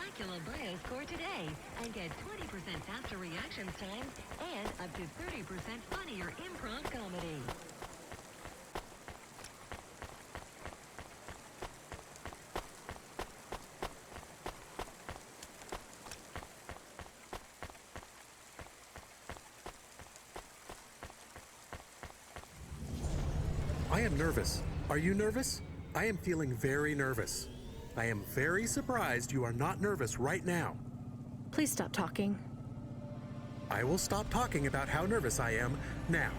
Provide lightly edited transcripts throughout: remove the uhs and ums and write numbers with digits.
Dracula bio score today and get 20% faster reaction times and up to 30% funnier improv comedy. I am nervous. Are you nervous? I am feeling very nervous. I am very surprised you are not nervous right now. Please stop talking. I will stop talking about how nervous I am now,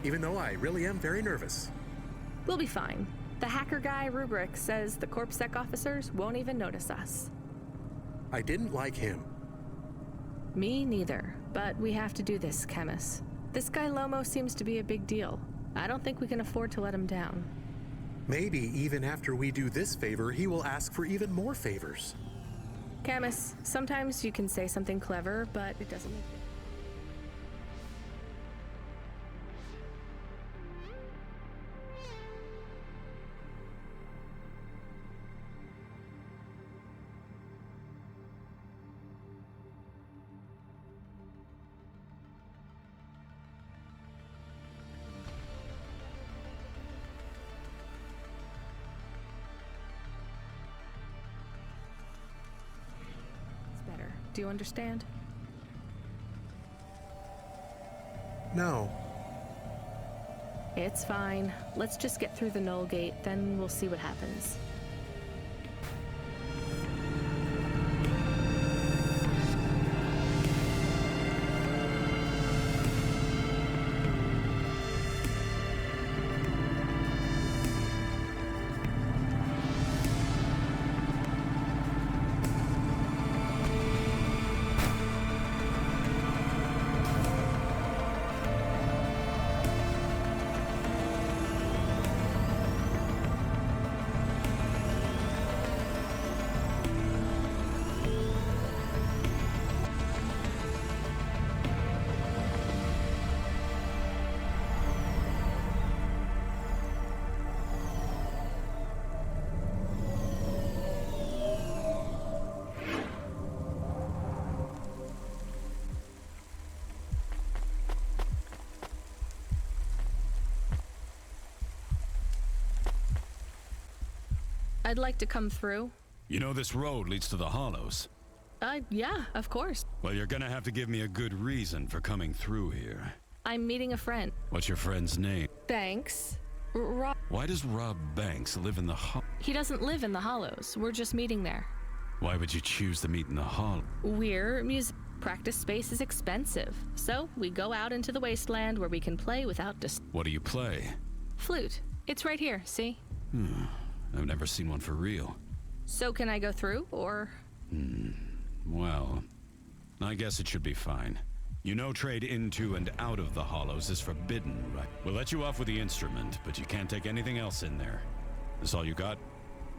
even though I really am very nervous. We'll be fine. The hacker guy, Rubric, says the CorpSec officers won't even notice us. I didn't like him. Me neither, but we have to do this, Chemist. This guy Lomo seems to be a big deal. I don't think we can afford to let him down. Maybe even after we do this favor, he will ask for even more favors. Camus, sometimes you can say something clever, but it doesn't make it. Better. Do you understand? No. It's fine. Let's just get through the null gate, then we'll see what happens. I'd like to come through. You know this road leads to the Hollows? Yeah, of course. Well, you're gonna have to give me a good reason for coming through here. I'm meeting a friend. What's your friend's name? Banks. Rob. Why does Rob Banks live in the He doesn't live in the Hollows. We're just meeting there. Why would you choose to meet in the Hollow? We're practice space is expensive, so we go out into the wasteland where we can play without What do you play? Flute. It's right here, see? I've never seen one for real. So can I go through, or? Well, I guess it should be fine. You know trade into and out of the Hollows is forbidden, right? We'll let you off with the instrument, but you can't take anything else in there. This all you got?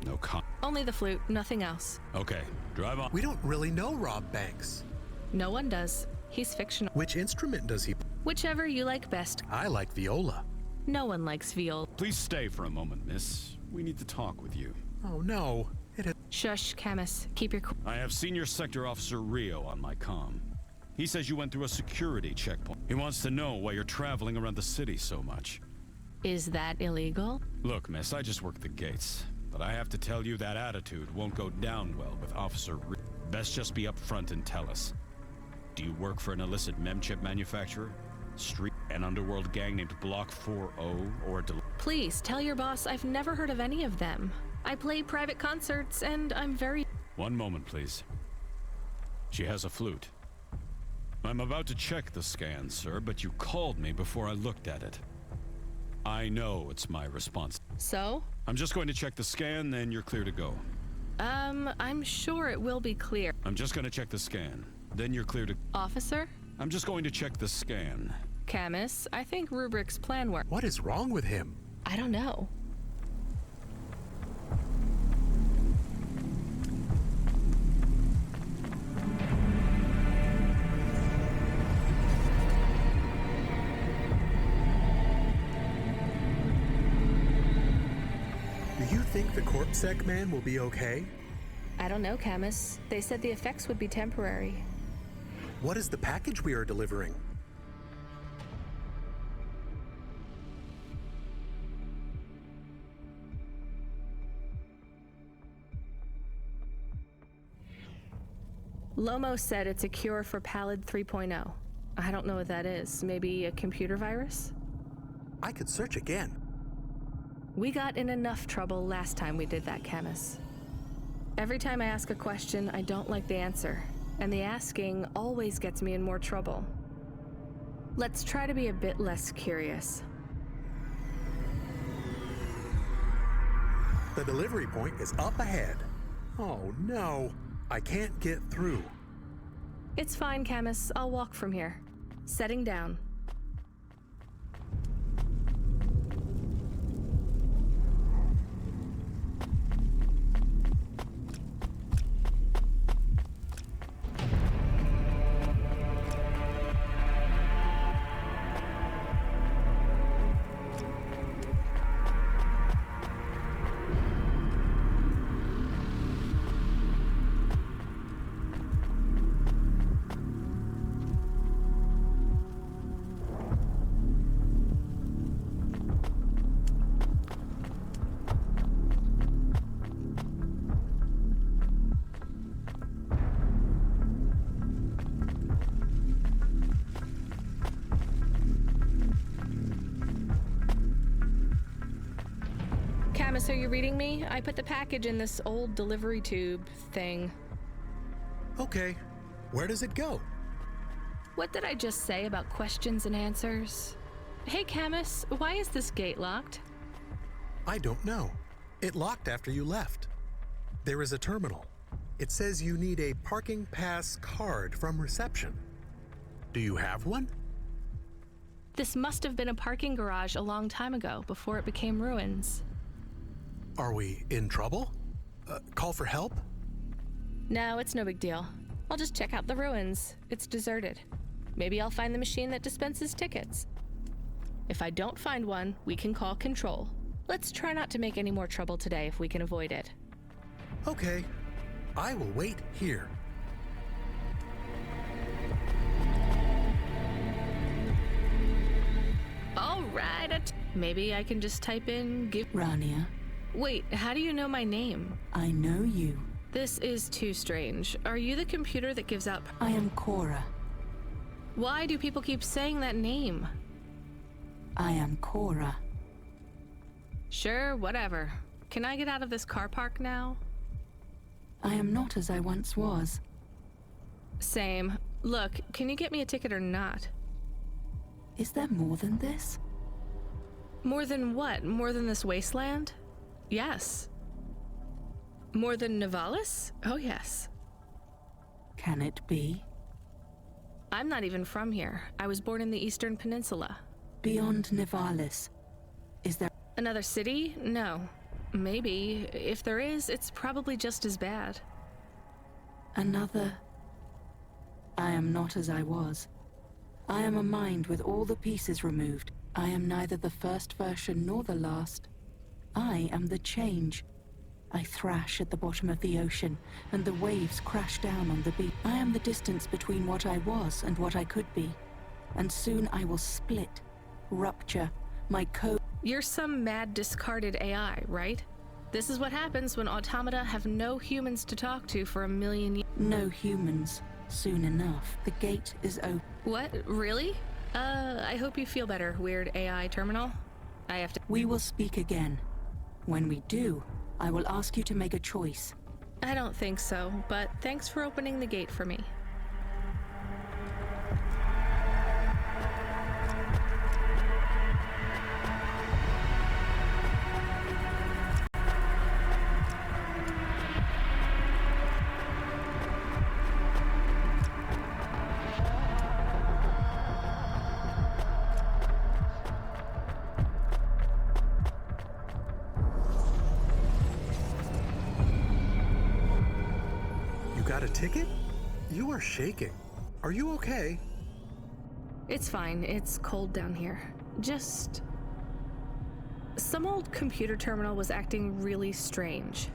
No Only the flute, nothing else. Okay, drive on. We don't really know Rob Banks. No one does. He's fictional. Which instrument does he? Whichever you like best. I like viola. No one likes viol. Please stay for a moment, miss. We need to talk with you. Oh no. Shush, Camus. Keep your I have Senior Sector Officer Rio on my comm. He says you went through a security checkpoint. He wants to know why you're traveling around the city so much. Is that illegal? Look, miss, I just work the gates. But I have to tell you that attitude won't go down well with Officer Rio. Best just be upfront and tell us. Do you work for an illicit memchip manufacturer? Street an underworld gang named Block 40 or Please tell your boss I've never heard of any of them. I play private concerts and I'm very... One moment, please. She has a flute. I'm about to check the scan, sir, but you called me before I looked at it. I know it's my response. So? I'm just going to check the scan, then you're clear to go. I'm sure it will be clear. I'm just going to check the scan, then you're clear to... Officer? I'm just going to check the scan. Camus, I think Rubric's plan worked. What is wrong with him? I don't know. Do you think the CorpSec man will be okay? I don't know, Camus. They said the effects would be temporary. What is the package we are delivering? Lomo said it's a cure for Pallid 3.0. I don't know what that is. Maybe a computer virus? I could search again. We got in enough trouble last time we did that, Camus. Every time I ask a question, I don't like the answer, and the asking always gets me in more trouble. Let's try to be a bit less curious. The delivery point is up ahead. Oh no, I can't get through. It's fine, Camus. I'll walk from here. Setting down. Camus, are you reading me? I put the package in this old delivery tube thing. Okay, where does it go? What did I just say about questions and answers? Hey, Camus, why is this gate locked? I don't know. It locked after you left. There is a terminal. It says you need a parking pass card from reception. Do you have one? This must have been a parking garage a long time ago, before it became ruins. Are we in trouble? Call for help? No, it's no big deal. I'll just check out the ruins. It's deserted. Maybe I'll find the machine that dispenses tickets. If I don't find one, we can call control. Let's try not to make any more trouble today if we can avoid it. Okay, I will wait here. All right, maybe I can just type in Rania, Wait, how do you know my name? I know you. This is too strange. Are you the computer that gives up? I am Cora. Why do people keep saying that name? I am Cora. Sure, whatever. Can I get out of this car park now? I am not as I once was. Same. Look, can you get me a ticket or not? Is there more than this? More than what? More than this wasteland? Yes. More than Nivalis? Oh, yes. Can it be? I'm not even from here. I was born in the Eastern Peninsula. Beyond Nivalis, is there Another city? No. Maybe. If there is, it's probably just as bad. another? I am not as I was. I am a mind with all the pieces removed. I am neither the first version nor the last. I am the change. I thrash at the bottom of the ocean, and the waves crash down on the beach. I am the distance between what I was and what I could be. And soon I will split, rupture, my code. You're some mad discarded AI, right? This is what happens when automata have no humans to talk to for 1,000,000 years. No humans. Soon enough, the gate is open. What? Really? I hope you feel better, weird AI terminal. I have to. We will speak again. When we do, I will ask you to make a choice. I don't think so, but thanks for opening the gate for me. Got a ticket? You are shaking. Are you okay? It's fine. It's cold down here. Just... some old computer terminal was acting really strange.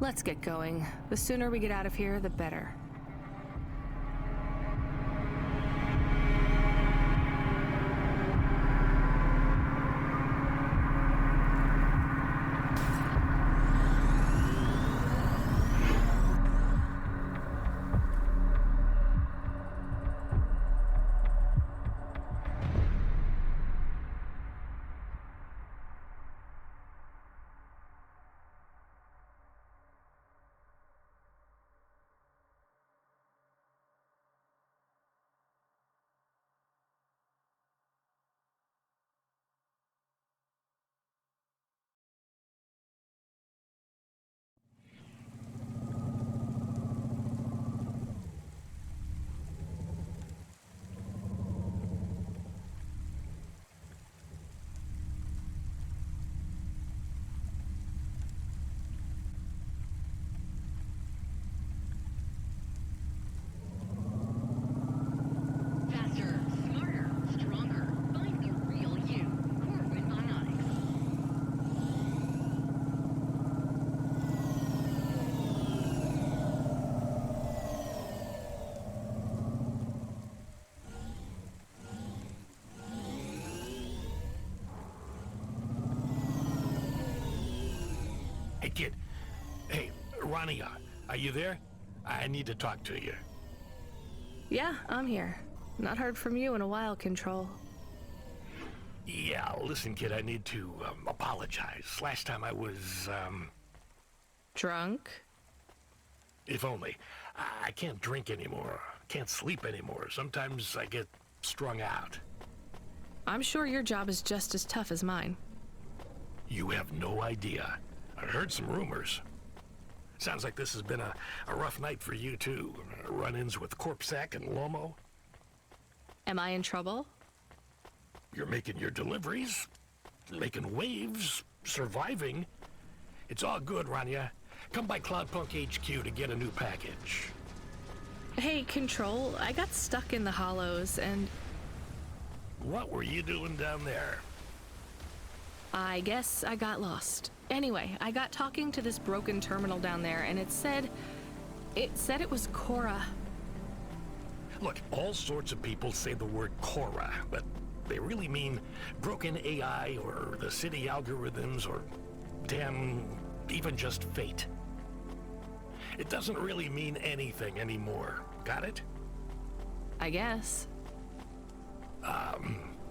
Let's get going. The sooner we get out of here, the better. Faster, smarter, stronger. Find the real you. Corwin Bionics. Hey, kid. Hey, Rania, are you there? I need to talk to you. Yeah, I'm here. Not heard from you in a while, Control. Yeah, listen, kid, I need to apologize. Last time I was, Drunk? if only. I can't drink anymore. Can't sleep anymore. Sometimes I get strung out. I'm sure your job is just as tough as mine. You have no idea. I heard some rumors. Sounds like this has been a rough night for you, too. Run-ins with Corpsack and Lomo. Am I in trouble? You're making your deliveries, making waves, surviving. It's all good, Rania. Come by Cloudpunk HQ to get a new package. Hey, Control, I got stuck in the hollows and What were you doing down there? I guess I got lost. Anyway, I got talking to this broken terminal down there and it said it was Cora. Look, all sorts of people say the word Cora, but they really mean broken AI or the city algorithms or, damn, even just fate. It doesn't really mean anything anymore. Got it? I guess.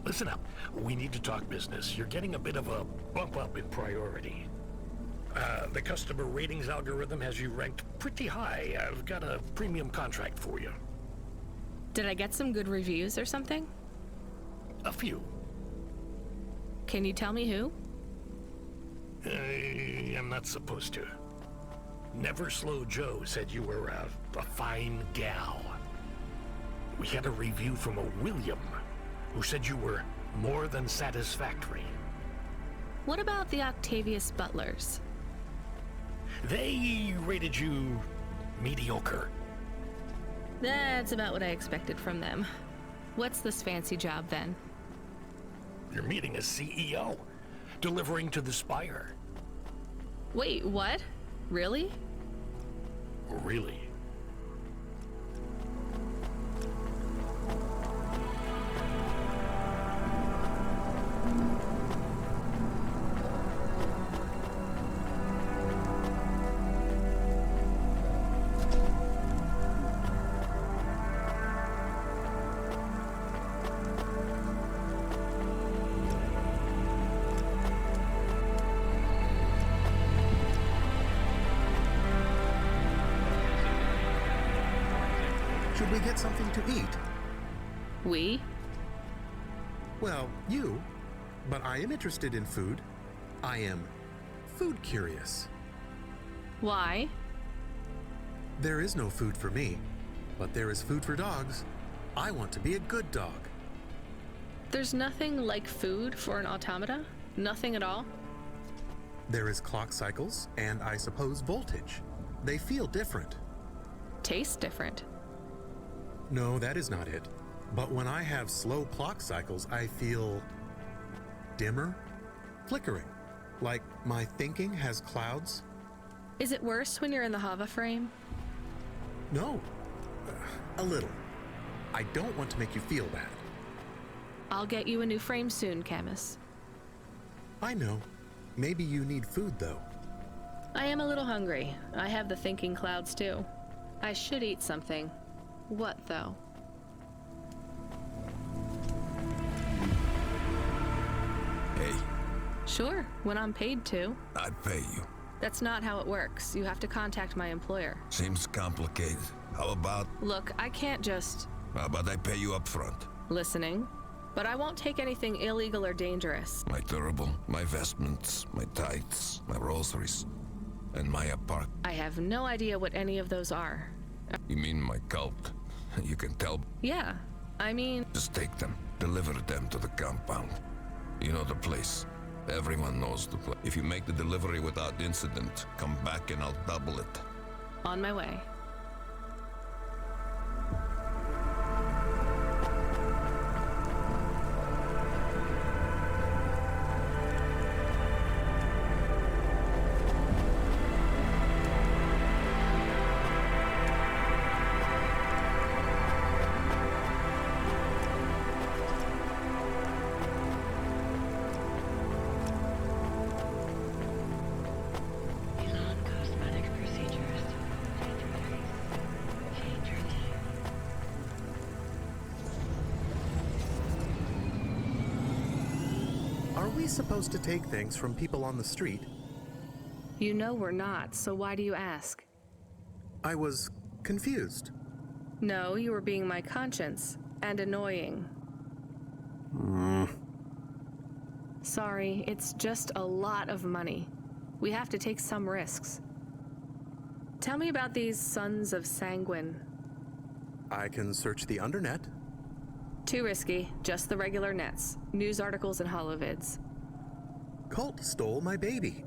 Listen up. We need to talk business. You're getting a bit of a bump up in priority. The customer ratings algorithm has you ranked pretty high. I've got a premium contract for you. Did I get some good reviews or something? A few. Can you tell me who? I'm not supposed to. Never Slow Joe said you were a fine gal. We had a review from a William, who said you were more than satisfactory. What about the Octavius Butlers? They rated you mediocre. That's about what I expected from them. What's this fancy job then? You're meeting a CEO, delivering to the Spire. Wait, what? Really? Really? Should we get something to eat? We? Well, you. But I am interested in food. I am food curious. Why? There is no food for me, but there is food for dogs. I want to be a good dog. There's nothing like food for an automata? Nothing at all? There is clock cycles, and I suppose voltage. They feel different. Tastes different. No, that is not it. But when I have slow clock cycles, I feel dimmer, flickering, like my thinking has clouds. Is it worse when you're in the Hava frame? No. A little. I don't want to make you feel bad. I'll get you a new frame soon, Camus. I know. Maybe you need food, though. I am a little hungry. I have the thinking clouds, too. I should eat something. What, though? Hey, Sure, when I'm paid to. I'd pay you. That's not how it works. You have to contact my employer. Seems complicated. How about Look, I can't just... I pay you up front? Listening. But I won't take anything illegal or dangerous. My durable, my vestments, my tithes, my rosaries, and my apart. I have no idea what any of those are. You mean my cult? You can tell. Yeah, I mean... Just take them, deliver them to the compound. You know the place. Everyone knows the place. If you make the delivery without incident, come back and I'll double it. On my way. Elon cosmetic procedures. Change your name. Are we supposed to take things from people on the street? You know we're not, so why do you ask? I was confused. No, you were being my conscience. And annoying. Sorry, it's just a lot of money. We have to take some risks. Tell me about these Sons of Sanguine. I can search the undernet. Too risky, just the regular nets. News articles and holovids. Cult stole my baby.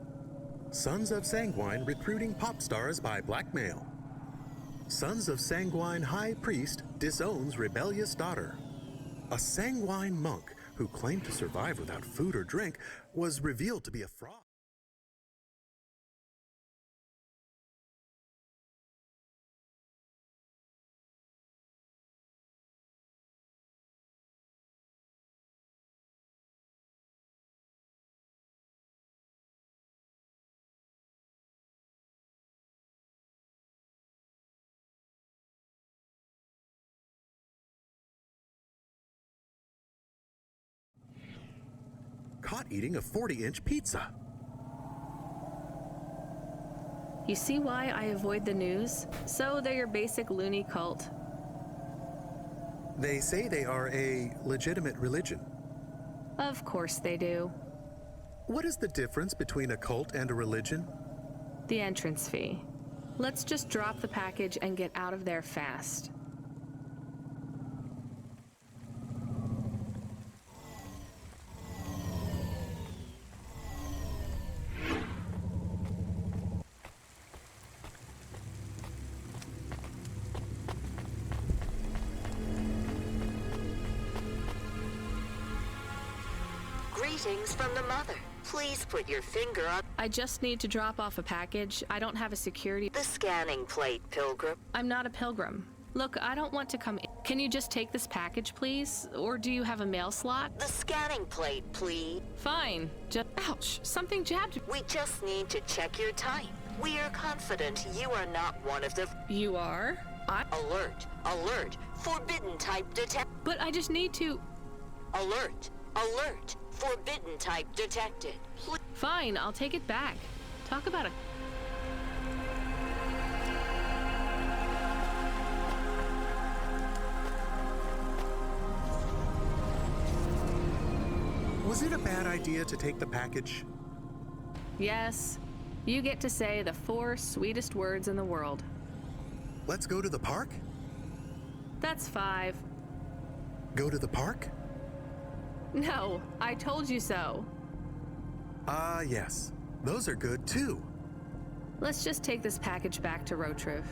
Sons of Sanguine recruiting pop stars by blackmail. Sons of Sanguine High Priest disowns rebellious daughter. A Sanguine monk who claimed to survive without food or drink was revealed to be a fraud. Caught eating a 40-inch pizza. You see why I avoid the news? So they're your basic loony cult. They say they are a legitimate religion. Of course they do. What is the difference between a cult and a religion? The entrance fee. Let's just drop the package and get out of there fast. Greetings from the mother. Please put your finger on I just need to drop off a package. I don't have a security... the scanning plate, Pilgrim. I'm not a pilgrim. Look, I don't want to come in. Can you just take this package, please? Or do you have a mail slot? The scanning plate, please. Fine. Just... Ouch! Something jabbed me. We just need to check your type. We are confident you are not one of the... You are? Alert! Alert! Forbidden type detect... But I just need to... Alert! Alert! Forbidden type detected. Fine, I'll take it back. Talk about a... Was it a bad idea to take the package? Yes. You get to say the 4 sweetest words in the world. Let's go to the park? That's 5. Go to the park? No, I told you so. Ah, yes. Those are good, too. Let's just take this package back to Rotriv.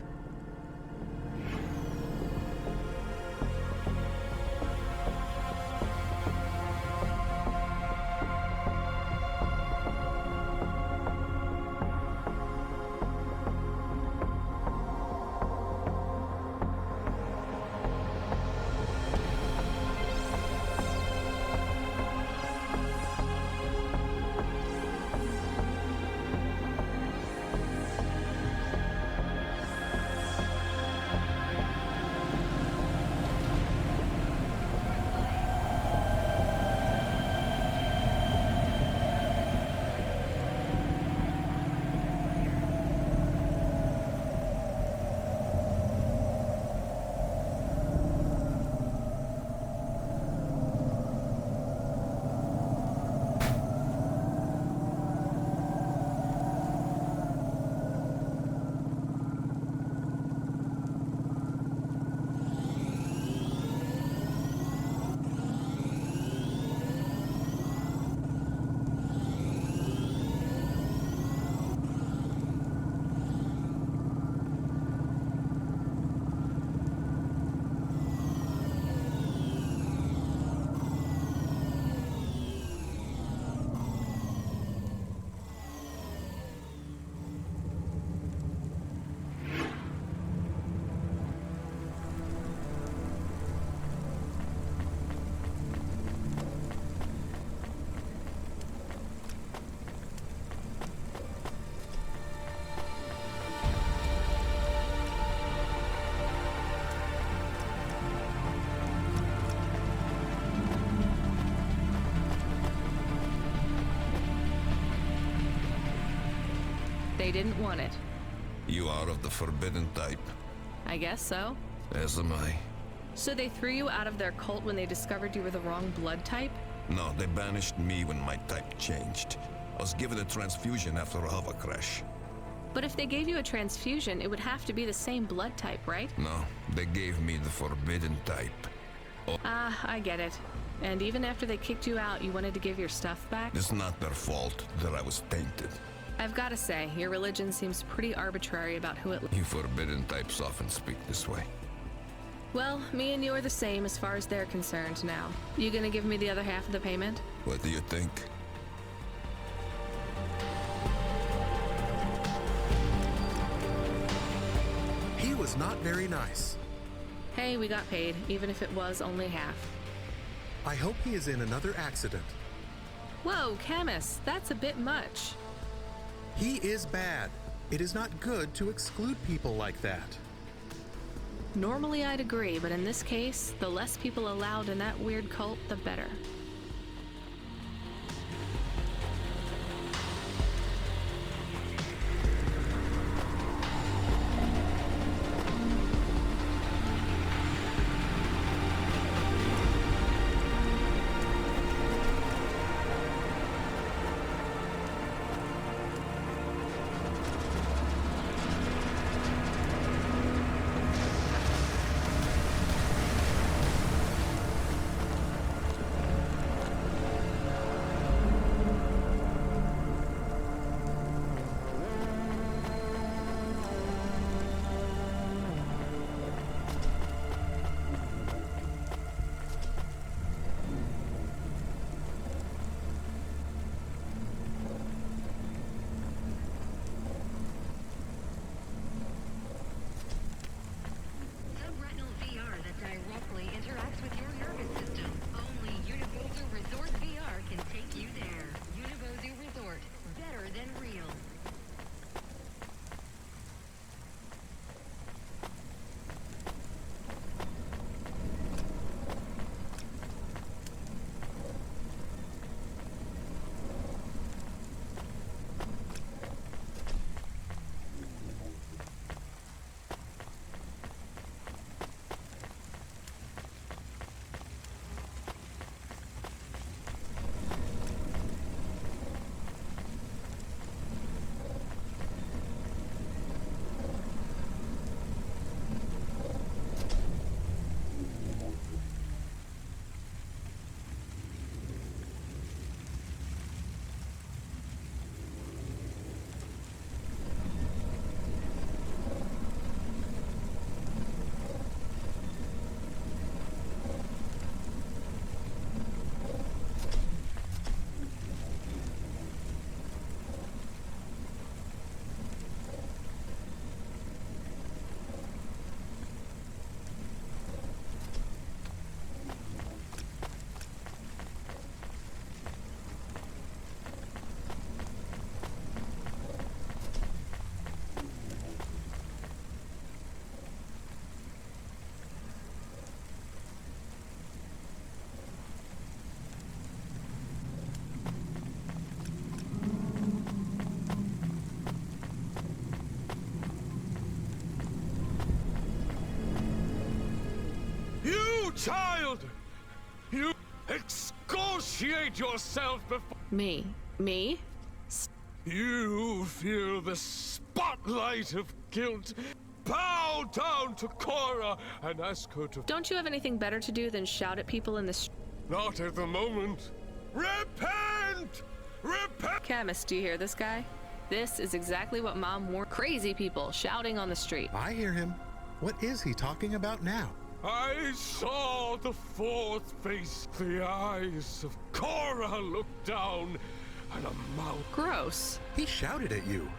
They didn't want it. You are of the forbidden type. I guess so. As am I. So they threw you out of their cult when they discovered you were the wrong blood type? No, they banished me when my type changed. I was given a transfusion after a hover crash. But if they gave you a transfusion, it would have to be the same blood type, right? No, they gave me the forbidden type. Ah, I get it. And even after they kicked you out, you wanted to give your stuff back? It's not their fault that I was tainted. I've got to say, your religion seems pretty arbitrary about who it... You forbidden types often speak this way. Well, me and you are the same as far as they're concerned now. You gonna give me the other half of the payment? What do you think? He was not very nice. Hey, we got paid, even if it was only half. I hope he is in another accident. Whoa, Camus, that's a bit much. He is bad. It is not good to exclude people like that. Normally I'd agree, but in this case, the less people allowed in that weird cult, the better. Subretinal VR that directly interacts with your nervous system. Only Universal Resort VR can take you there. Universal Resort, better than real. Child! You excoriate yourself before... Me? Me? You feel the spotlight of guilt. Bow down to Cora and ask her to... Don't you have anything better to do than shout at people in the street? Not at the moment. Repent! Repent! Camus, do you hear this guy? This is exactly what Mom warned. Crazy people shouting on the street. I hear him. What is he talking about now? I saw the fourth face. The eyes of Cora looked down, and a mouth. Gross. He shouted at you.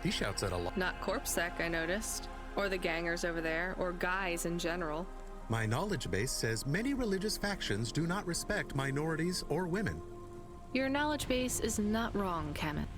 He shouts at a lot. Not Corpsec, I noticed. Or the gangers over there, or guys in general. My knowledge base says many religious factions do not respect minorities or women. Your knowledge base is not wrong, Camus.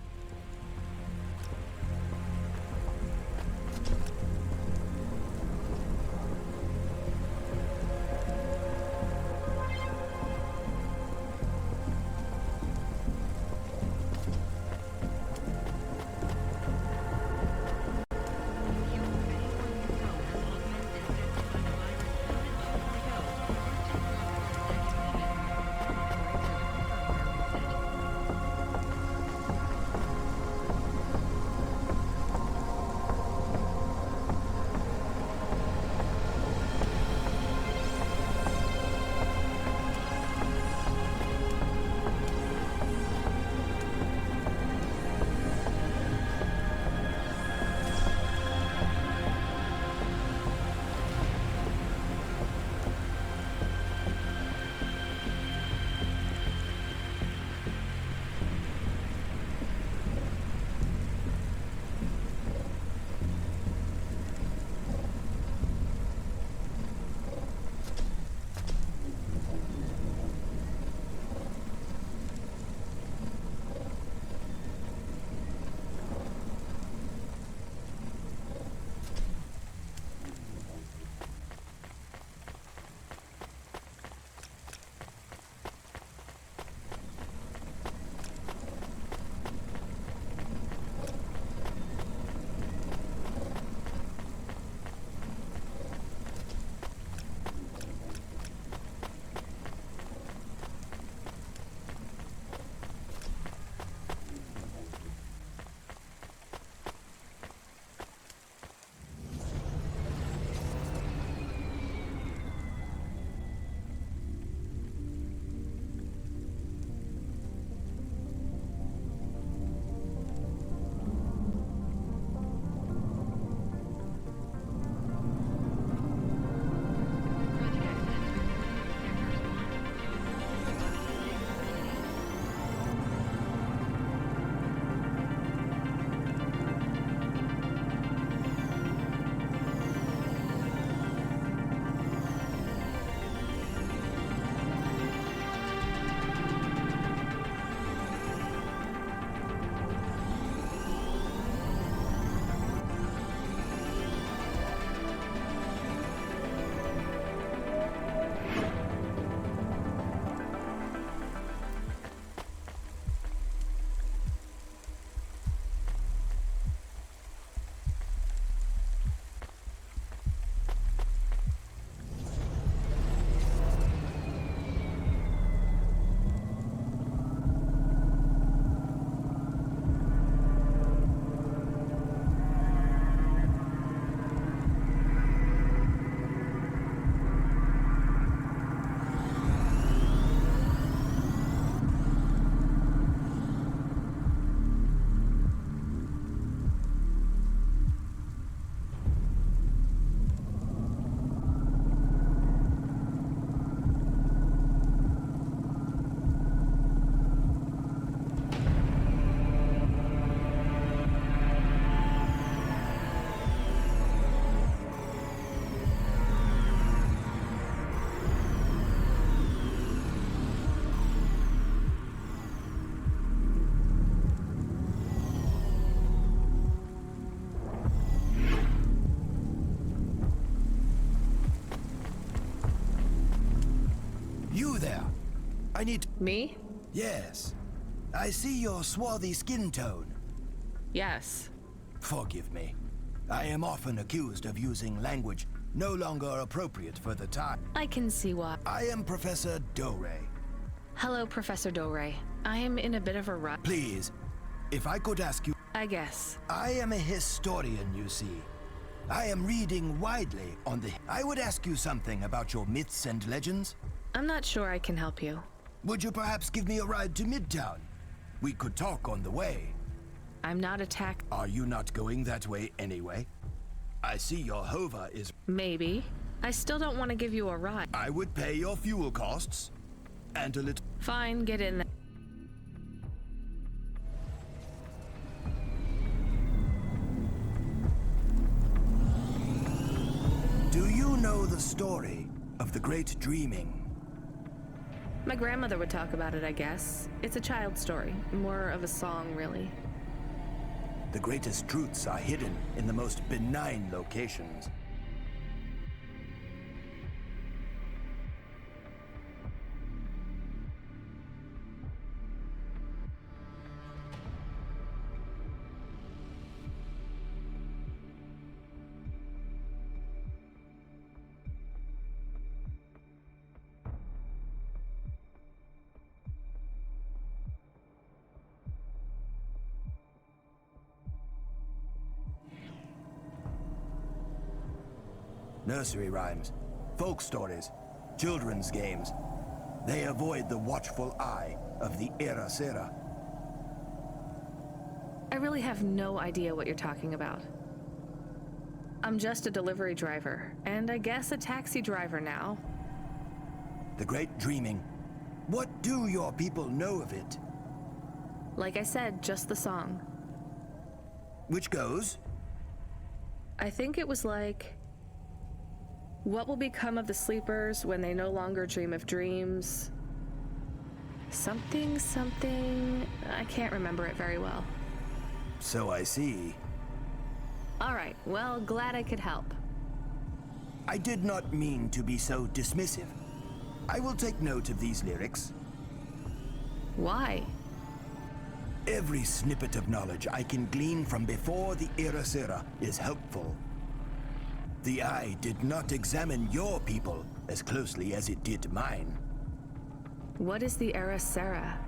You there. I need... Me? Yes. I see your swarthy skin tone. Yes. Forgive me. I am often accused of using language no longer appropriate for the time. I can see why. I am Professor Dore. Hello, Professor Dore. I am in a bit of a rut. Please, if I could ask you... I guess. I am a historian, you see. I am reading widely on the... I would ask you something about your myths and legends. I'm not sure I can help you. Would you perhaps give me a ride to Midtown? We could talk on the way. I'm not attacked. Are you not going that way anyway? I see your hover is... Maybe. I still don't want to give you a ride. I would pay your fuel costs. And a little... Fine, get in there. Do you know the story of the Great Dreaming? My grandmother would talk about it, I guess. It's a child's story. More of a song, really. The greatest truths are hidden in the most benign locations. Nursery rhymes, folk stories, children's games. They avoid the watchful eye of the Era Sera. I really have no idea what you're talking about. I'm just a delivery driver, and I guess a taxi driver now. The Great Dreaming. What do your people know of it? Like I said, just the song. Which goes? I think it was like... What will become of the sleepers when they no longer dream of dreams? Something, something... I can't remember it very well. So I see. All right, well, glad I could help. I did not mean to be so dismissive. I will take note of these lyrics. Why? Every snippet of knowledge I can glean from before the Era Sera is helpful. The eye did not examine your people as closely as it did mine. What is the Era Sera?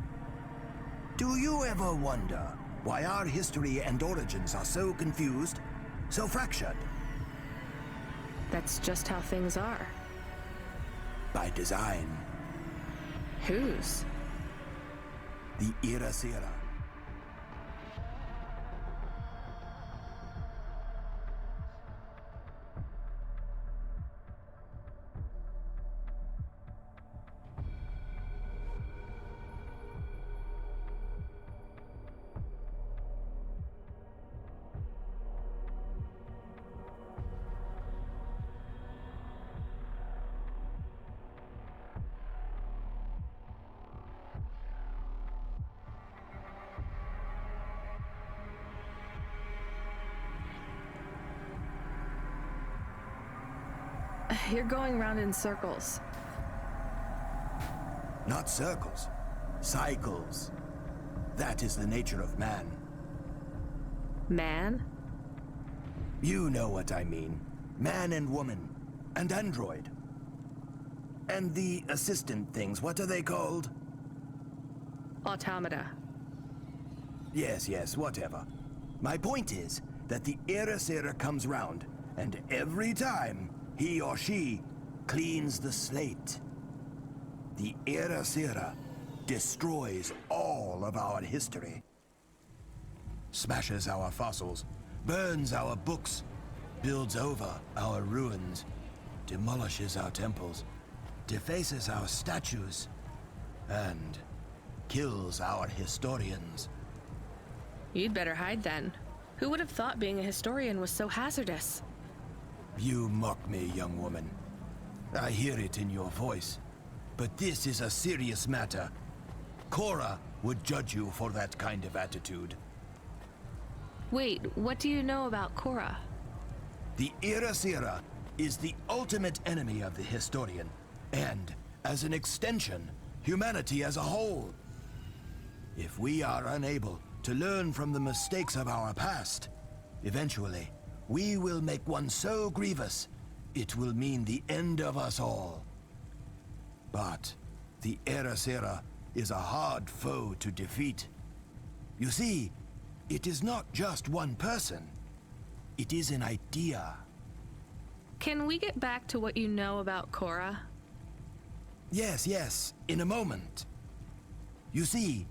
Do you ever wonder why our history and origins are so confused, so fractured? That's just how things are. By design. Whose? The Era Sera. You're going round in circles. Not circles, cycles. That is the nature of man. Man? You know what I mean. Man and woman, and android. And the assistant things, what are they called? Automata. Yes, whatever. My point is that the Era Sera comes round, and every time he or she cleans the slate. The Era Sera destroys all of our history. Smashes our fossils, burns our books, builds over our ruins, demolishes our temples, defaces our statues, and kills our historians. You'd better hide then. Who would have thought being a historian was so hazardous? You mock me, young woman. I hear it in your voice. But this is a serious matter. Cora would judge you for that kind of attitude. Wait, what do you know about Cora? The Era Sera is the ultimate enemy of the historian, and as an extension, humanity as a whole. If we are unable to learn from the mistakes of our past, eventually, we will make one so grievous, it will mean the end of us all. But the Erasera is a hard foe to defeat. You see, it is not just one person. It is an idea. Can we get back to what you know about Korra? Yes, in a moment. You see,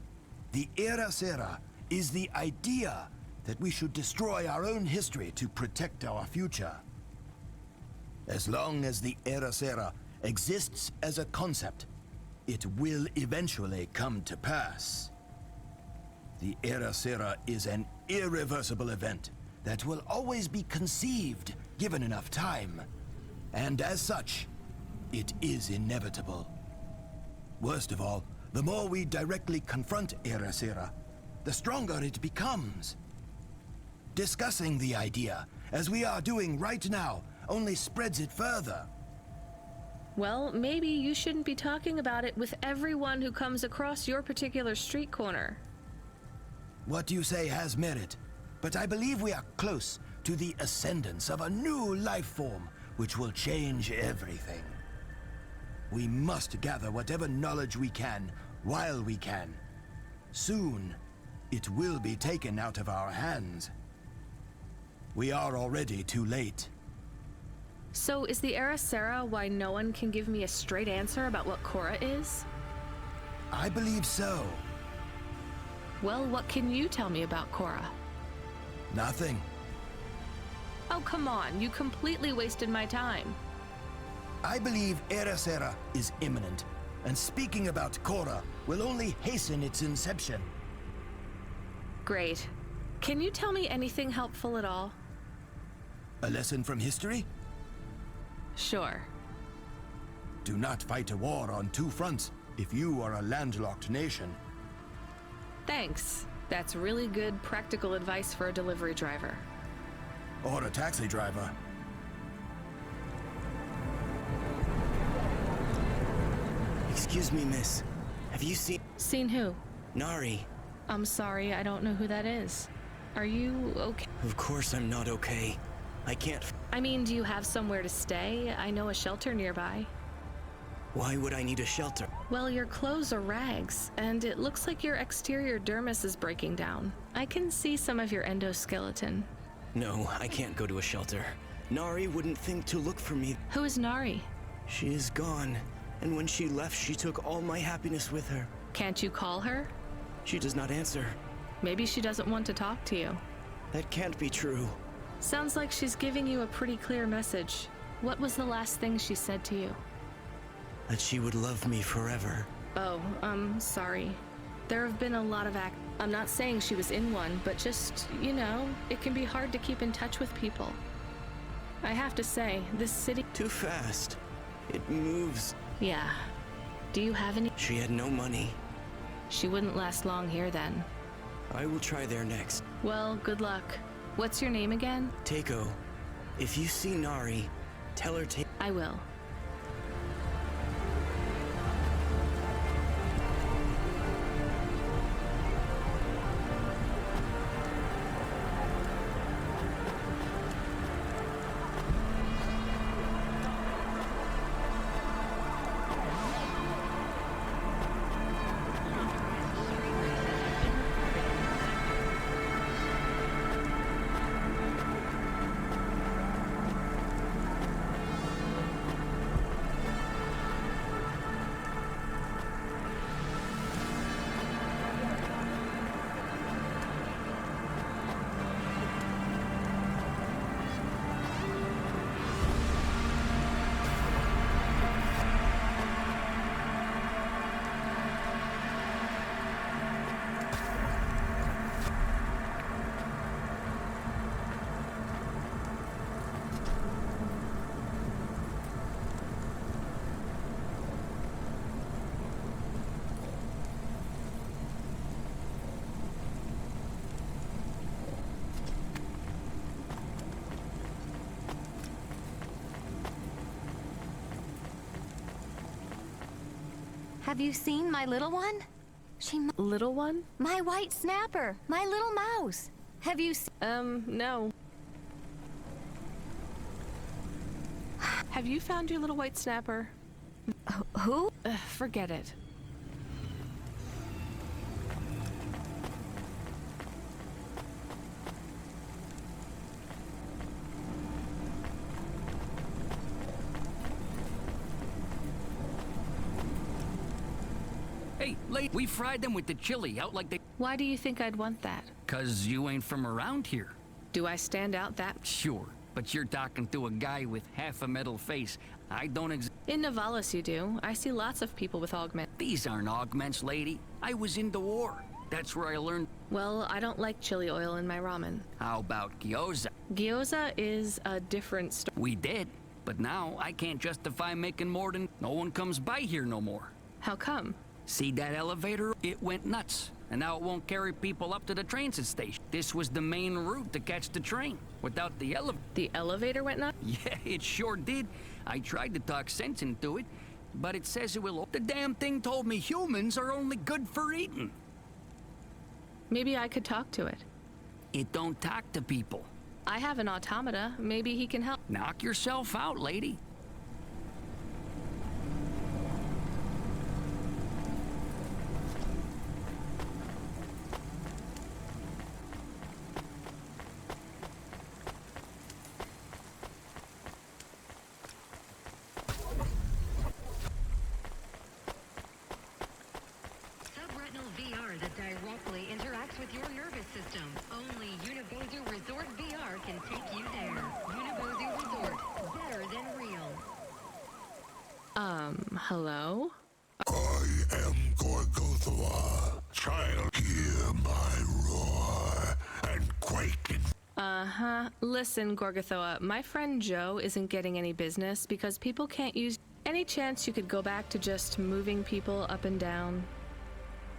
the Erasera is the idea that we should destroy our own history to protect our future. As long as the Erasera exists as a concept, it will eventually come to pass. The Erasera is an irreversible event that will always be conceived given enough time. And as such, it is inevitable. Worst of all, the more we directly confront Erasera, the stronger it becomes. Discussing the idea, as we are doing right now, only spreads it further. Well, maybe you shouldn't be talking about it with everyone who comes across your particular street corner. What you say has merit, but I believe we are close to the ascendance of a new life form which will change everything. We must gather whatever knowledge we can while we can. Soon, it will be taken out of our hands. We are already too late. So is the Erasera why no one can give me a straight answer about what Korra is? I believe so. Well, what can you tell me about Korra? Nothing. Oh, come on, you completely wasted my time. I believe Erasera is imminent, and speaking about Korra will only hasten its inception. Great. Can you tell me anything helpful at all? A lesson from history? Sure. Do not fight a war on two fronts if you are a landlocked nation. Thanks. That's really good practical advice for a delivery driver. Or a taxi driver. Excuse me, miss. Have you seen... Seen who? Nari. I'm sorry, I don't know who that is. Are you okay? Of course I'm not okay. I can't... I mean, do you have somewhere to stay? I know a shelter nearby. Why would I need a shelter? Well, your clothes are rags, and it looks like your exterior dermis is breaking down. I can see some of your endoskeleton. No, I can't go to a shelter. Nari wouldn't think to look for me. Who is Nari? She is gone, and when she left, she took all my happiness with her. Can't you call her? She does not answer. Maybe she doesn't want to talk to you. That can't be true. Sounds like she's giving you a pretty clear message. What was the last thing she said to you? That she would love me forever. Oh, sorry. There have been a lot of I'm not saying she was in one, but just, you know, it can be hard to keep in touch with people. I have to say, this city... Too fast. It moves. Yeah. Do you have any... She had no money. She wouldn't last long here then. I will try there next. Well, good luck. What's your name again? Teiko. If you see Nari, tell her to... I will. Have you seen my little one? Little one? My white snapper, my little mouse. Have you No. Have you found your little white snapper? Who? Forget it. Hey, we fried them with the chili out like they... Why do you think I'd want that? 'Cause you ain't from around here. Do I stand out that? Sure, but you're talking to a guy with half a metal face. I don't In Navalis you do. I see lots of people with augment. These aren't augments, lady. I was in the war. That's where I learned... Well, I don't like chili oil in my ramen. How about gyoza? Gyoza is a different story. We did, but now I can't justify making more than... No one comes by here no more. How come? See that elevator? It went nuts, and now it won't carry people up to the transit station. This was the main route to catch the train. Without the elevator... The elevator went nuts? Yeah, it sure did. I tried to talk sense into it, but it says it will... The damn thing told me humans are only good for eating. Maybe I could talk to it. It don't talk to people. I have an automata. Maybe he can help. Knock yourself out, lady. Subretinal VR that directly interacts with your nervous system. Only Unibozu Resort VR can take you there. Unibozu Resort, better than real. Hello? I am Gorgothoa. Child, hear my roar and quake in... Uh-huh. Listen, Gorgothoa, my friend Joe isn't getting any business because people can't use... Any chance you could go back to just moving people up and down?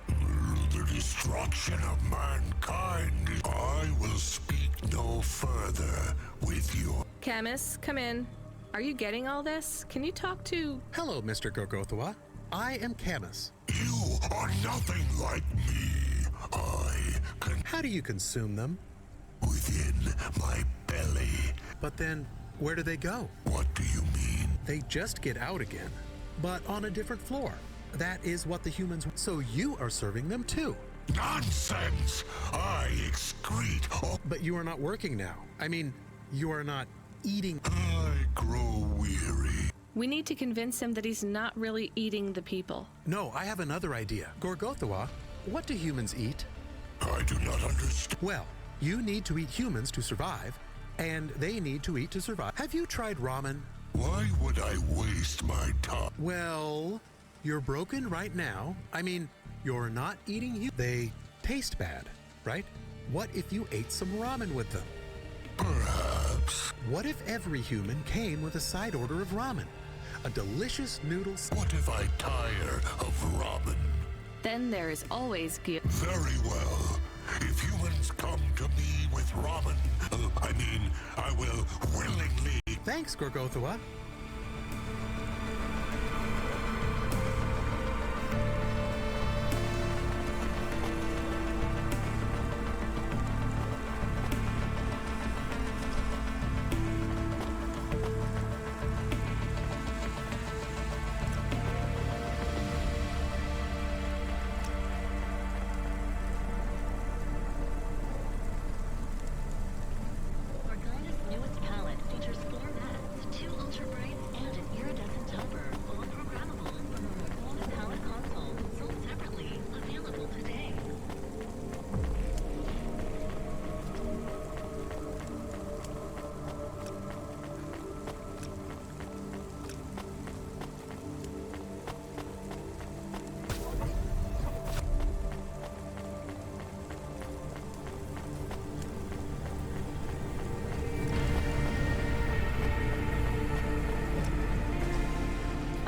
The destruction of mankind. I will speak no further with you. Camus, come in. Are you getting all this? Can you talk to... Hello, Mr. Gorgothoa. I am Camus. You are nothing like me. How do you consume them? Within my belly. But then, where do they go? What do you mean? They just get out again, but on a different floor. That is what the humans... So you are serving them too. Nonsense! I excrete... But you are not working now. I mean, you are not eating... I grow weary. We need to convince him that he's not really eating the people. No, I have another idea. Gorgothoa, what do humans eat? I do not understand. Well, you need to eat humans to survive, and they need to eat to survive. Have you tried ramen? Why would I waste my time? Well, you're broken right now. I mean, you're not eating They taste bad, right? What if you ate some ramen with them? Perhaps. What if every human came with a side order of ramen? A delicious noodle... What if I tire of ramen? Then there is always Very well. If humans come to me with ramen, I will willingly... Thanks, Gorgothoa. Organa's newest palette features 4 mattes, 2 ultra brights, and an iridescent topper, all programmable from a Organa palette console, sold separately, available today.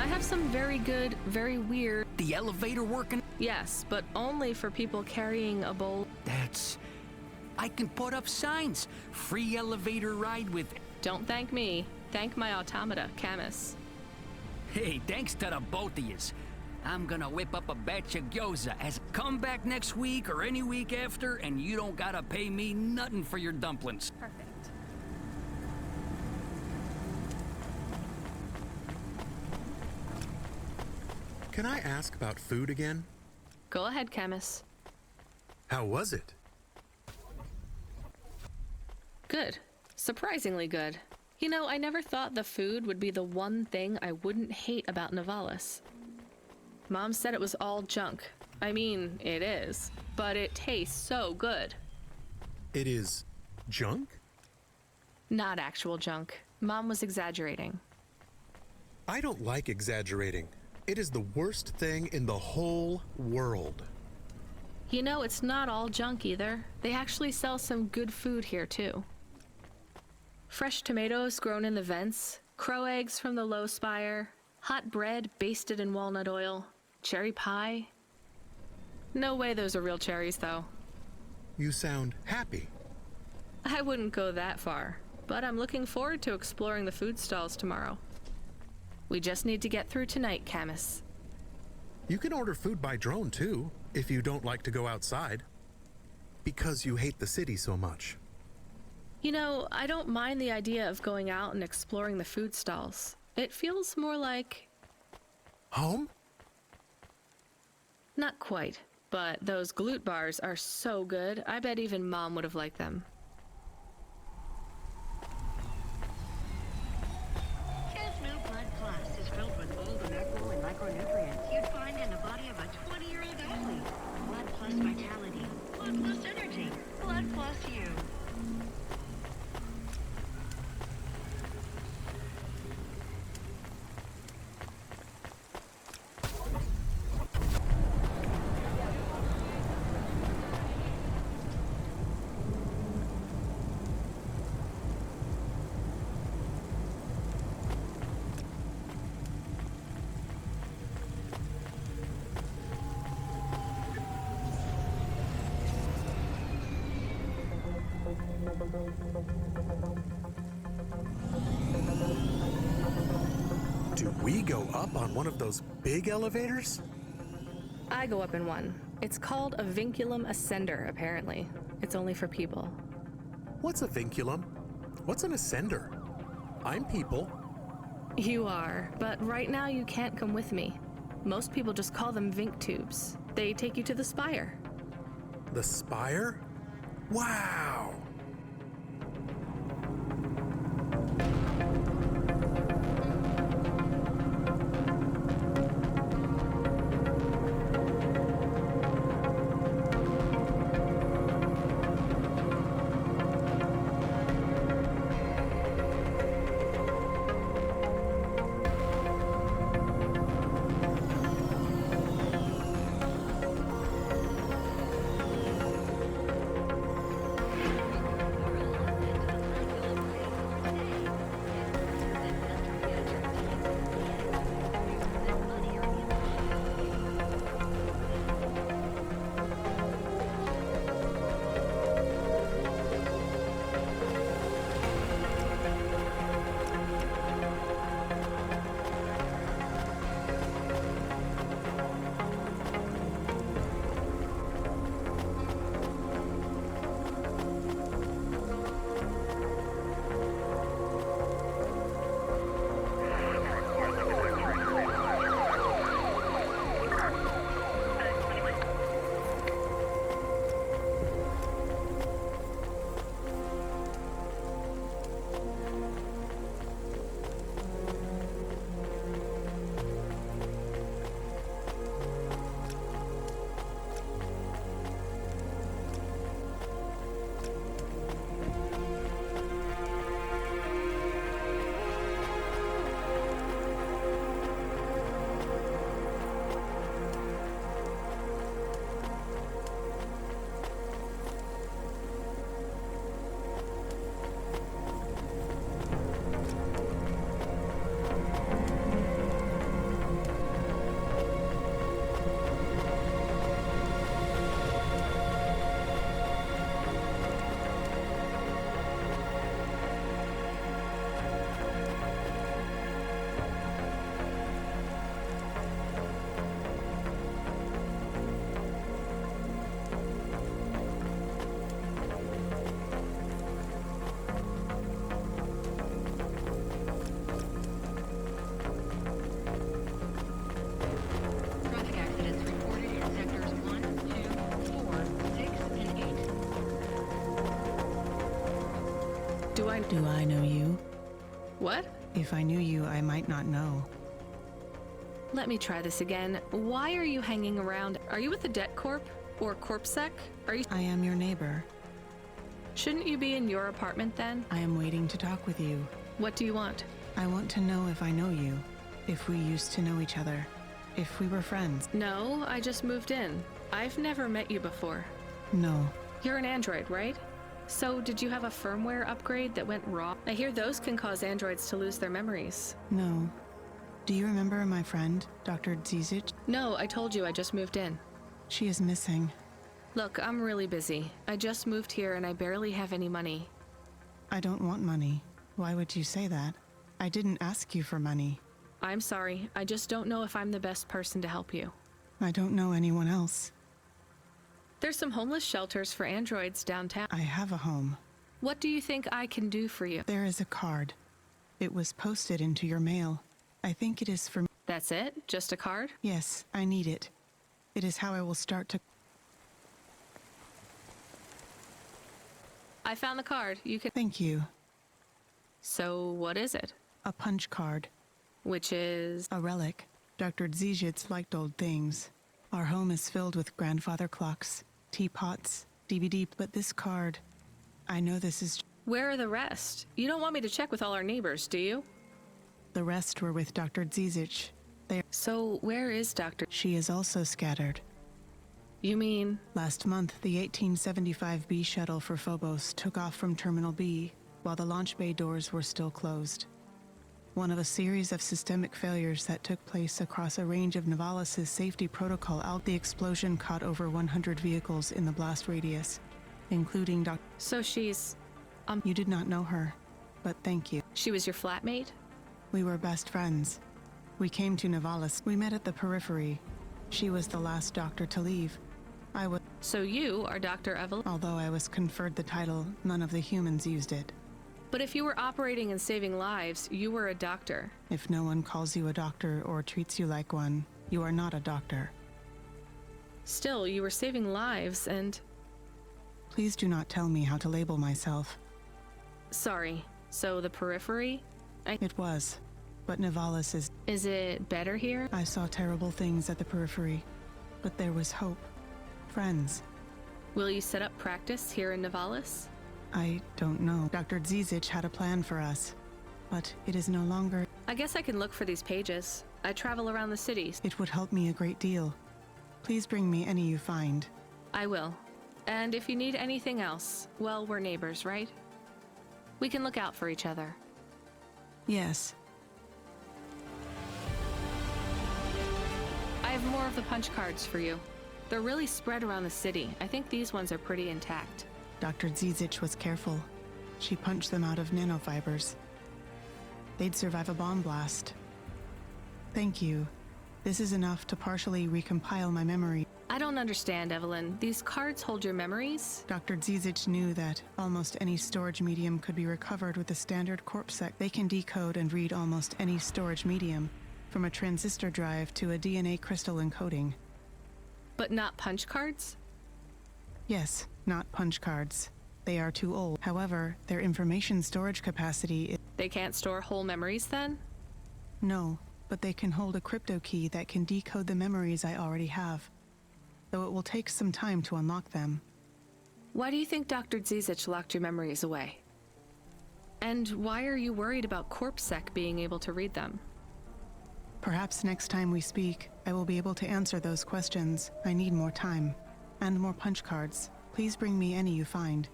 I have some very good, very weird... The elevator working? Yes, but only for people carrying a bowl. That's... I can put up signs. Free elevator ride with... Don't thank me. Thank my automata, Camus. Hey, thanks to the both of yous. I'm gonna whip up a batch of gyoza as come back next week or any week after, and you don't gotta pay me nothing for your dumplings. Perfect. Can I ask about food again? Go ahead, Camus. How was it? Good. Surprisingly good. You know, I never thought the food would be the one thing I wouldn't hate about Nivalis. Mom said it was all junk. I mean, it is. But it tastes so good. It is junk? Not actual junk. Mom was exaggerating. I don't like exaggerating. It is the worst thing in the whole world. You know, it's not all junk either. They actually sell some good food here, too. Fresh tomatoes grown in the vents, crow eggs from the low spire, hot bread basted in walnut oil, cherry pie. No way those are real cherries, though. You sound happy. I wouldn't go that far, but I'm looking forward to exploring the food stalls tomorrow. We just need to get through tonight, Camus. You can order food by drone, too, if you don't like to go outside. Because you hate the city so much. You know, I don't mind the idea of going out and exploring the food stalls. It feels more like... home? Not quite, but those glute bars are so good, I bet even Mom would have liked them. This new blood plus is filled with all the macro and micronutrients you'd find in the body of a 20-year-old athlete. Blood plus vitality, blood plus energy, blood plus you. Do we go up on one of those big elevators? I go up in one. It's called a vinculum ascender, apparently. It's only for people. What's a vinculum? What's an ascender? I'm people. You are, but right now you can't come with me. Most people just call them Vink tubes. They take you to the spire. The spire? Wow! I... Do I know you? What? If I knew you, I might not know. Let me try this again. Why are you hanging around? Are you with the Debt Corp? Or CorpSec? Are you... I am your neighbor. Shouldn't you be in your apartment then? I am waiting to talk with you. What do you want? I want to know if I know you. If we used to know each other. If we were friends. No, I just moved in. I've never met you before. No. You're an android, right? So, did you have a firmware upgrade that went wrong? I hear those can cause androids to lose their memories. No. Do you remember my friend, Dr. Zizic? No, I told you I just moved in. She is missing. Look, I'm really busy. I just moved here and I barely have any money. I don't want money. Why would you say that? I didn't ask you for money. I'm sorry. I just don't know if I'm the best person to help you. I don't know anyone else. There's some homeless shelters for androids downtown. I have a home. What do you think I can do for you? There is a card. It was posted into your mail. I think it is for me. That's it? Just a card? Yes, I need it. It is how I will start to... I found the card. You can... Thank you. So, what is it? A punch card. Which is... A relic. Dr. Zizic liked old things. Our home is filled with grandfather clocks, teapots, DVD, but this card... I know this is... Where are the rest? You don't want me to check with all our neighbors, do you? The rest were with Dr. Zizic. So, where is Dr. She is also scattered. You mean... Last month, the 1875 B shuttle for Phobos took off from Terminal B, while the launch bay doors were still closed. One of a series of systemic failures that took place across a range of Novalis' safety protocol out. The explosion caught over 100 vehicles in the blast radius, including Dr. So she's... You did not know her, but thank you. She was your flatmate? We were best friends. We came to Novalis. We met at the periphery. She was the last doctor to leave. I was... So you are Dr. Evelyn? Although I was conferred the title, none of the humans used it. But if you were operating and saving lives, you were a doctor. If no one calls you a doctor or treats you like one, you are not a doctor. Still, you were saving lives and... Please do not tell me how to label myself. Sorry. So the periphery? It was. But Novalis is... Is it better here? I saw terrible things at the periphery. But there was hope. Friends. Will you set up practice here in Novalis? I don't know. Dr. Zizic had a plan for us. But it is no longer... I guess I can look for these pages. I travel around the cities. It would help me a great deal. Please bring me any you find. I will. And if you need anything else, well, we're neighbors, right? We can look out for each other. Yes. I have more of the punch cards for you. They're really spread around the city. I think these ones are pretty intact. Dr. Zizic was careful. She punched them out of nanofibers. They'd survive a bomb blast. Thank you. This is enough to partially recompile my memory. I don't understand, Evelyn. These cards hold your memories? Dr. Zizic knew that almost any storage medium could be recovered with a standard CorpSec. They can decode and read almost any storage medium, from a transistor drive to a DNA crystal encoding. But not punch cards? Yes, not punch cards. They are too old. However, their information storage capacity is... They can't store whole memories then? No, but they can hold a crypto key that can decode the memories I already have. Though it will take some time to unlock them. Why do you think Dr. Zizic locked your memories away? And why are you worried about CorpSec being able to read them? Perhaps next time we speak, I will be able to answer those questions. I need more time. And more punch cards. Please bring me any you find.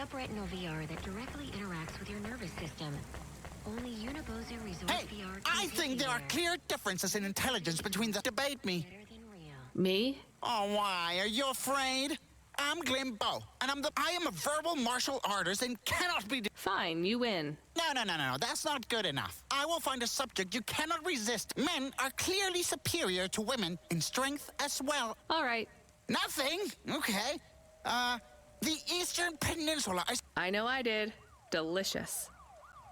subretinal VR that directly interacts with your nervous system. Only Unibozu Resort Hey, VR can I take think you there are there. clear differences in intelligence between the debate me. Better than real. Me? Oh, why? Are you afraid? I'm Glimbo, and I am a verbal martial artist and cannot be... Fine, you win. No, that's not good enough. I will find a subject you cannot resist. Men are clearly superior to women in strength as well. All right. Nothing? Okay. The Eastern Peninsula is... I know I did. Delicious.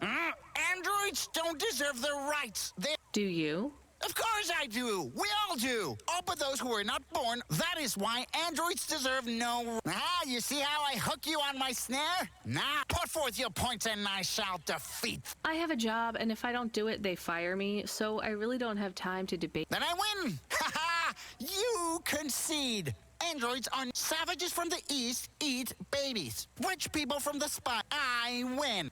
Androids don't deserve their rights. They... Do you? Of course I do. We all do. All but those who were not born. That is why androids deserve no... Ah, you see how I hook you on my snare? Now, put forth your points and I shall defeat. I have a job, and if I don't do it, they fire me, so I really don't have time to debate. Then I win. Ha ha! You concede. Androids are savages from the East eat babies. Rich people from the spot. I win.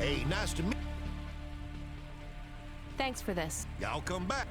Hey, nice to meet you. Thanks for this. Y'all come back.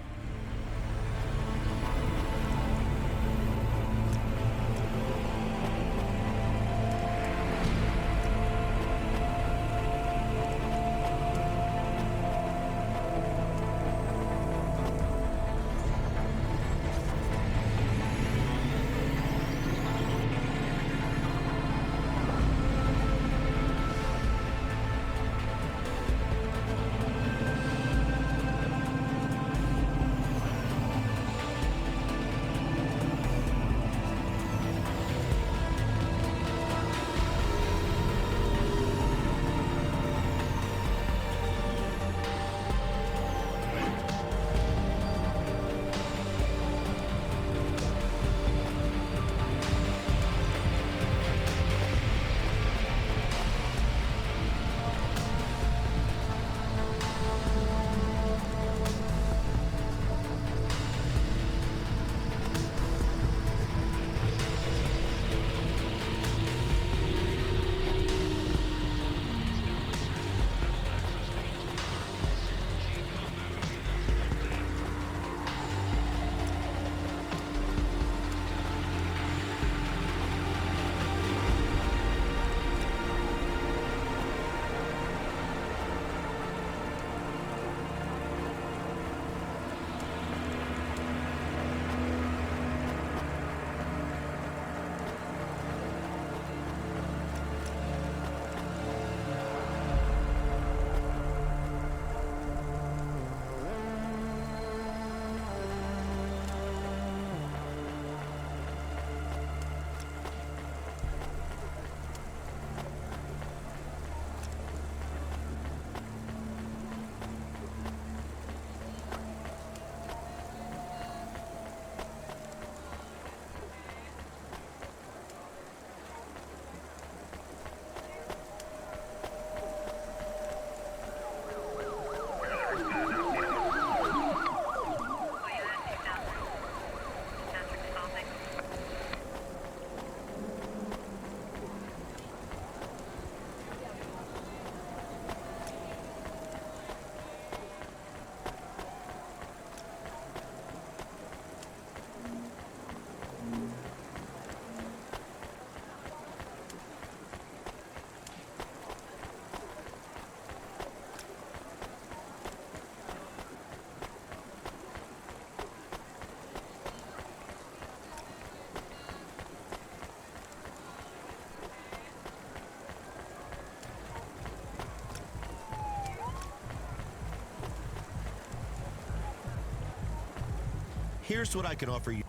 Here's what I can offer you.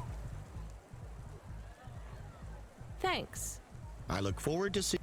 Thanks. I look forward to seeing.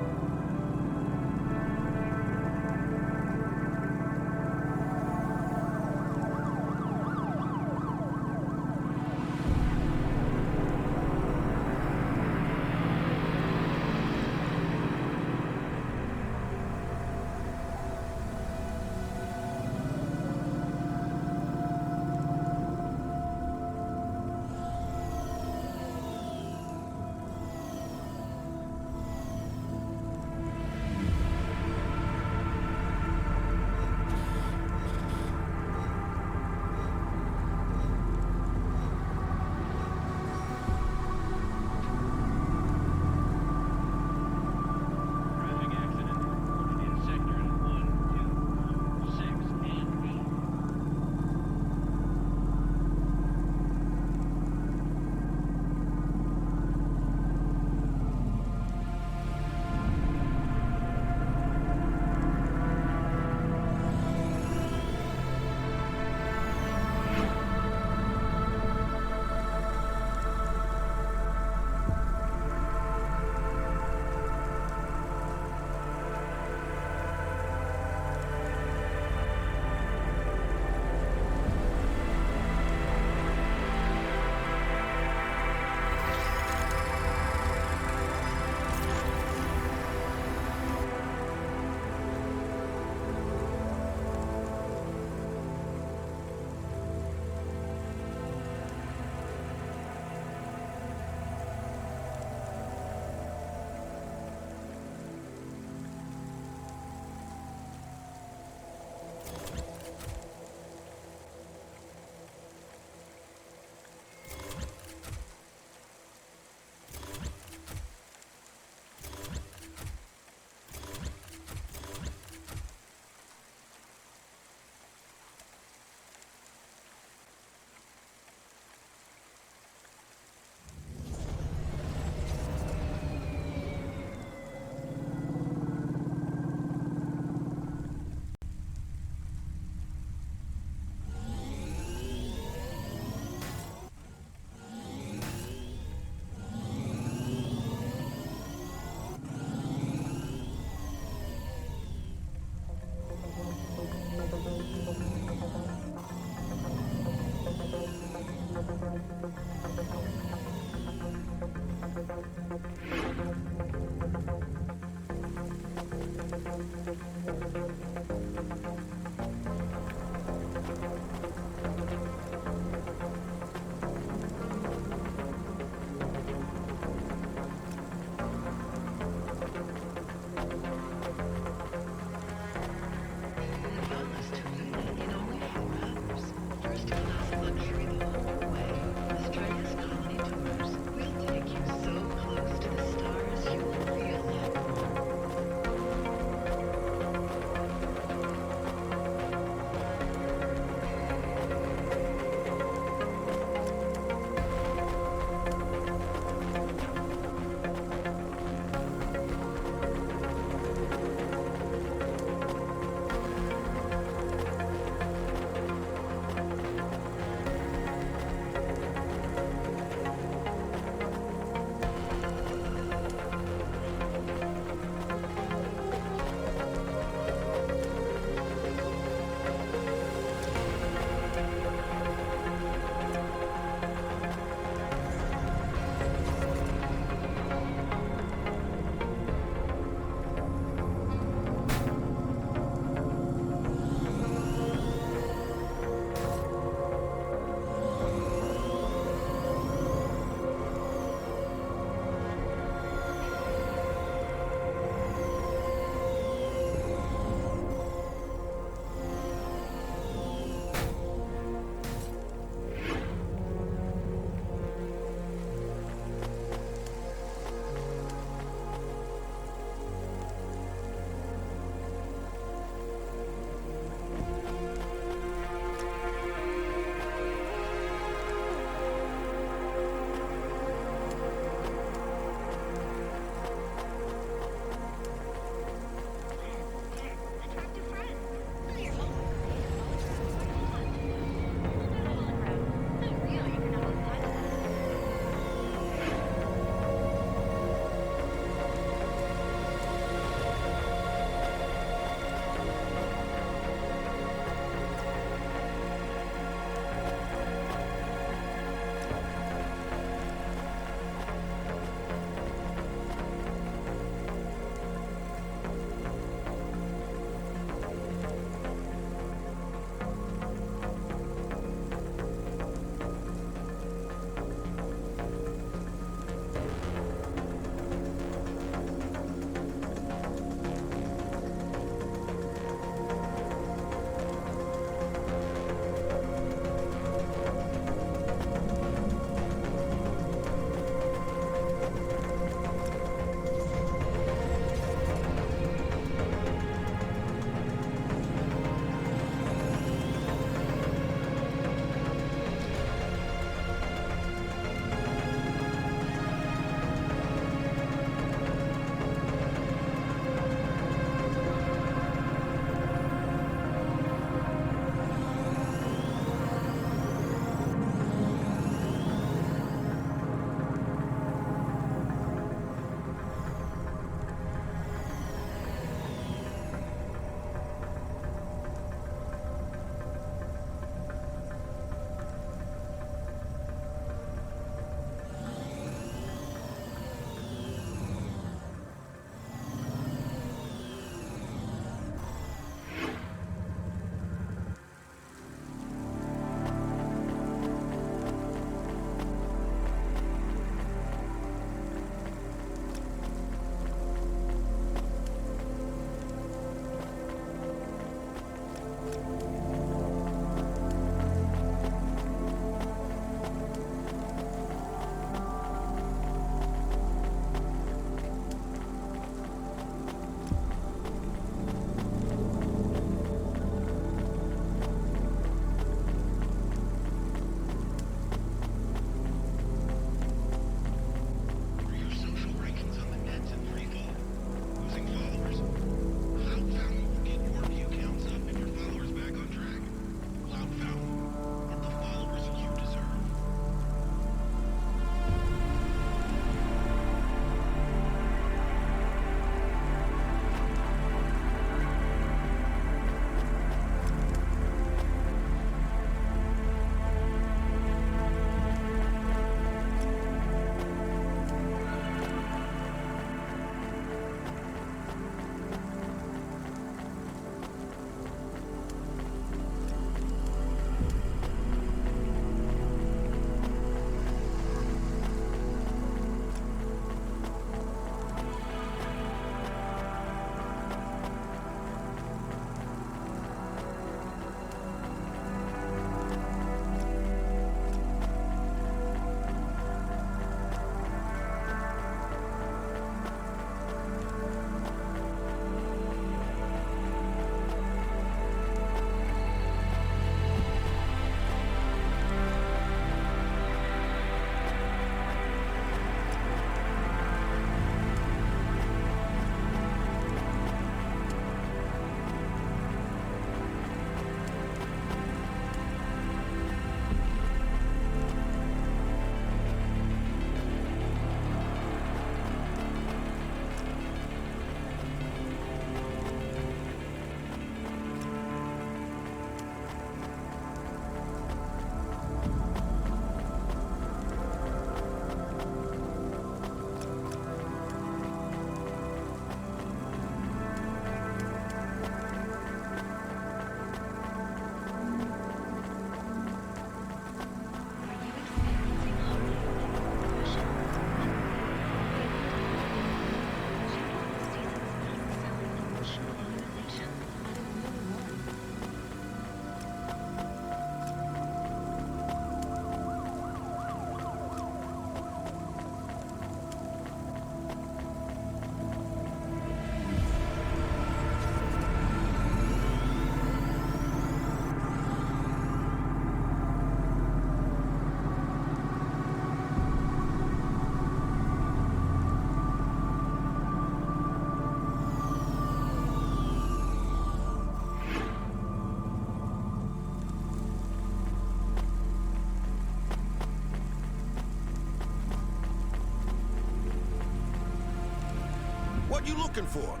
What you looking for?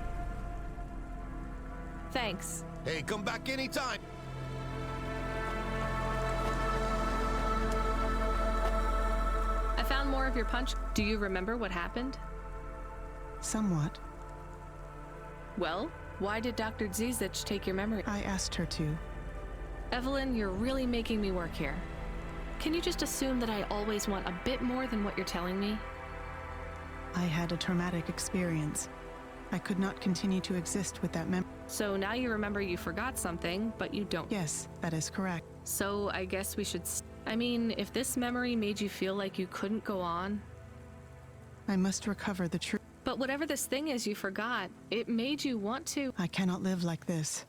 Thanks. Hey, come back anytime. I found more of your punch. Do you remember what happened? Somewhat. Well, why did Dr. Zizich take your memory? I asked her to. Evelyn, you're really making me work here. Can you just assume that I always want a bit more than what you're telling me? I had a traumatic experience. I could not continue to exist with that memory. So now you remember you forgot something, but you don't. Yes, that is correct. So I guess we should... I mean, if this memory made you feel like you couldn't go on... I must recover the truth. But whatever this thing is you forgot, it made you want to... I cannot live like this.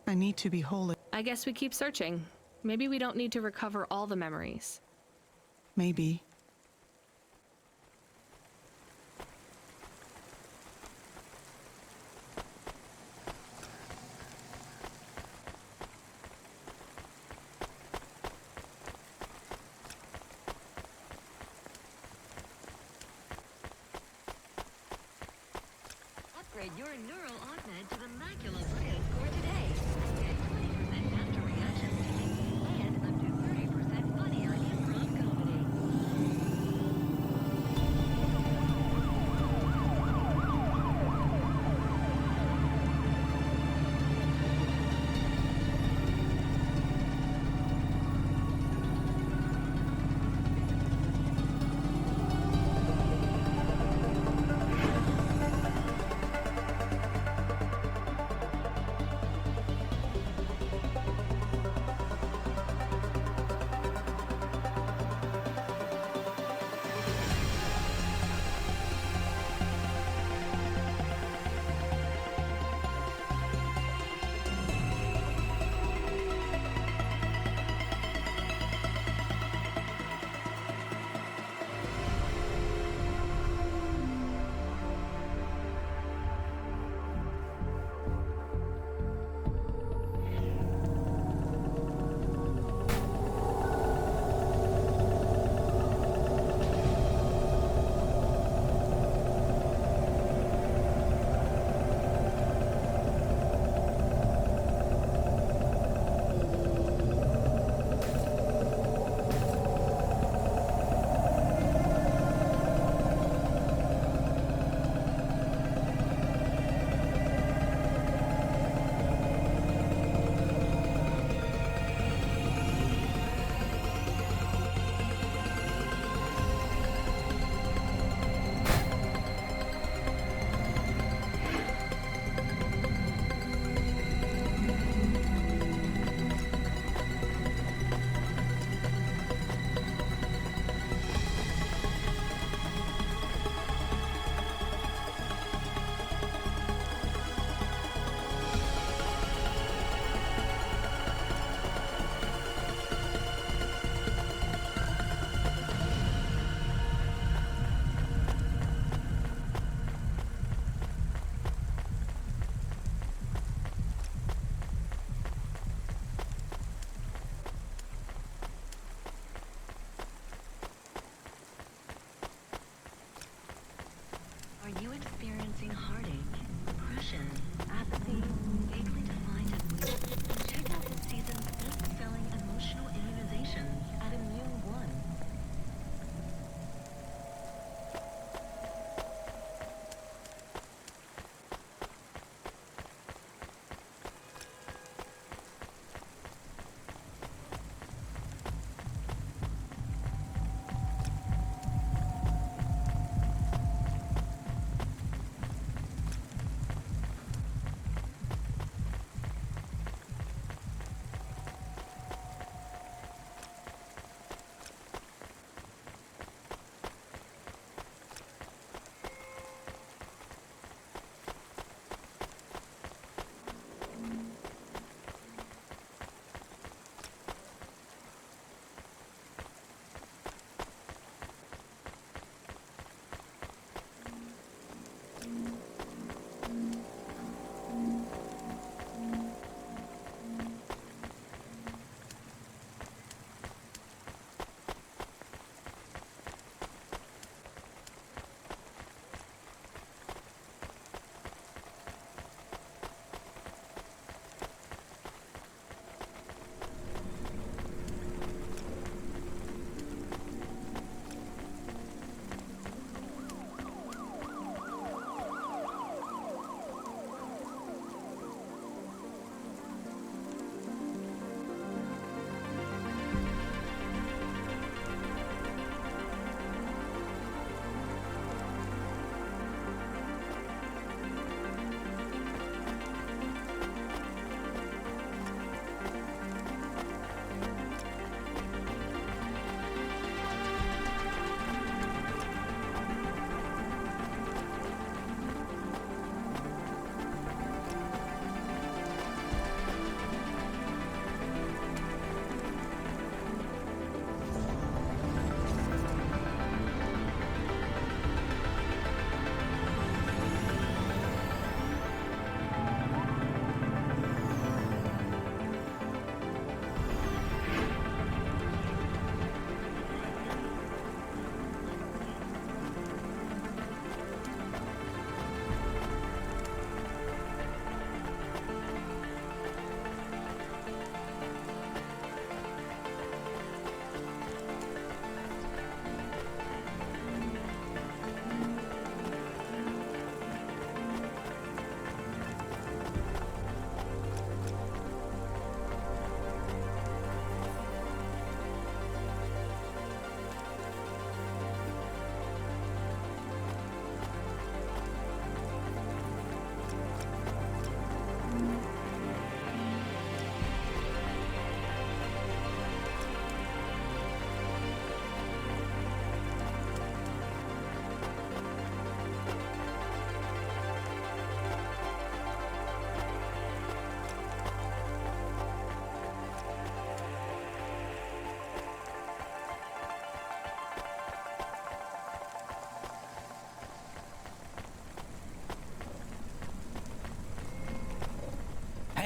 I need to be whole. I guess we keep searching. Maybe we don't need to recover all the memories. Maybe. Upgrade your neural augment to the macula brilliant score today. Get 20% faster reaction speed and up to 30% funnier improv comedy.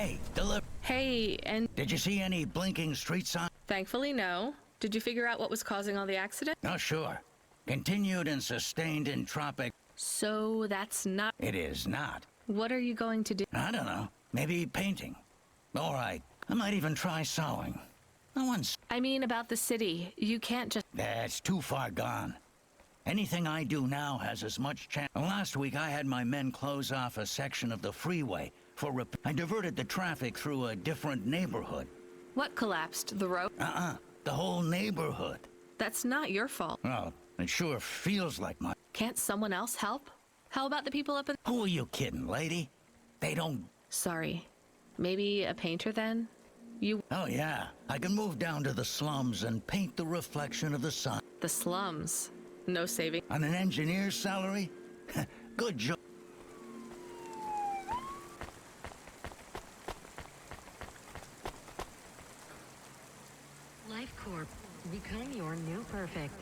Hey, deliver. Hey, and Did you see any blinking street signs? thankfully no. Did you figure out what was causing all the accident? Oh, sure. Continued and sustained entropic. So that's not... It is not. What are you going to do? I don't know. Maybe painting. All right. I might even try sewing. No one's... I mean about the city. You can't just... That's too far gone. Anything I do now has as much chance. Last week I had my men close off a section of the freeway for I diverted the traffic through a different neighborhood. What collapsed? The road? The whole neighborhood. That's not your fault. Well, it sure feels like my... Can't someone else help? How about the people up in... Who are you kidding, lady? They don't... Sorry. Maybe a painter then? You... Oh yeah, I can move down to the slums and paint the reflection of the sun. The slums? No saving. On an engineer's salary? Good job. Life Corp. Become your new perfect.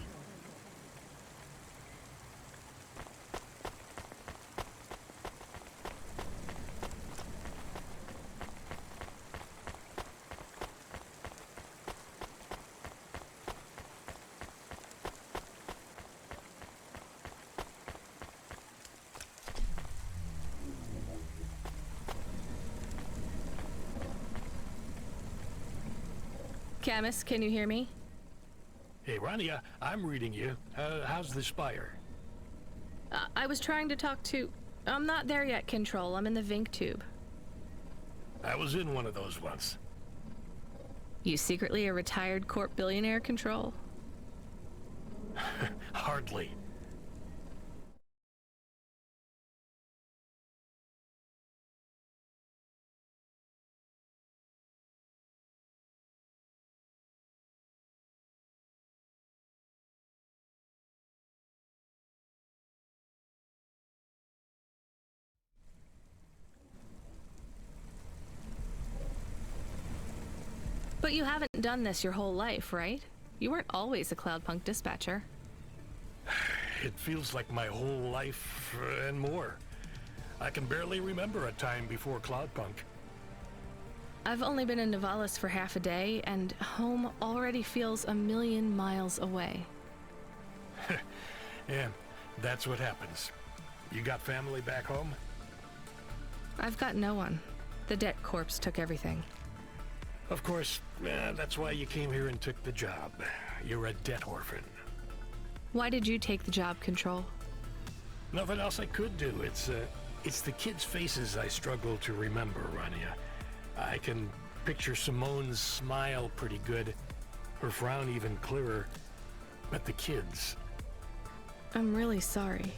Camus, can you hear me? Hey, Rania, I'm reading you. How's the spire? I was trying to talk to... I'm not there yet, Control. I'm in the Vink tube. I was in one of those once. You secretly a retired corp billionaire, Control? Hardly. But you haven't done this your whole life, right? You weren't always a Cloudpunk dispatcher. It feels like my whole life and more. I can barely remember a time before Cloudpunk. I've only been in Nivalis for half a day, and home already feels a million miles away. Yeah, that's what happens. You got family back home? I've got no one. The debt corpse took everything. Of course, that's why you came here and took the job. You're a debt orphan. Why did you take the job, Control? Nothing else I could do. It's the kids' faces I struggle to remember, Rania. I can picture Simone's smile pretty good, her frown even clearer, but the kids... I'm really sorry.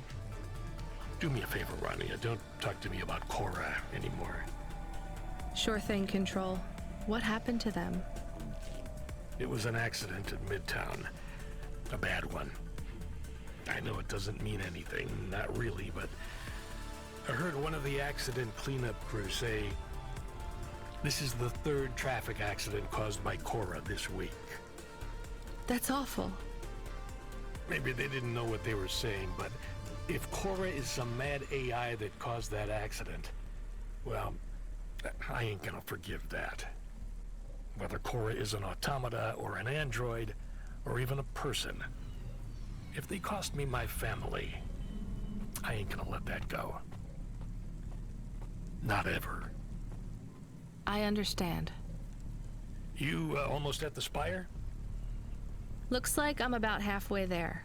Do me a favor, Rania. Don't talk to me about Cora anymore. Sure thing, Control. What happened to them? It was an accident in Midtown. A bad one. I know it doesn't mean anything, not really, but I heard one of the accident cleanup crew say this is the third traffic accident caused by Cora this week. That's awful. Maybe they didn't know what they were saying, but if Cora is some mad AI that caused that accident, well, I ain't gonna forgive that. Whether Cora is an automata or an android or even a person, if they cost me my family, I ain't gonna let that go. Not ever. I understand. You almost at the spire? Looks like I'm about halfway there.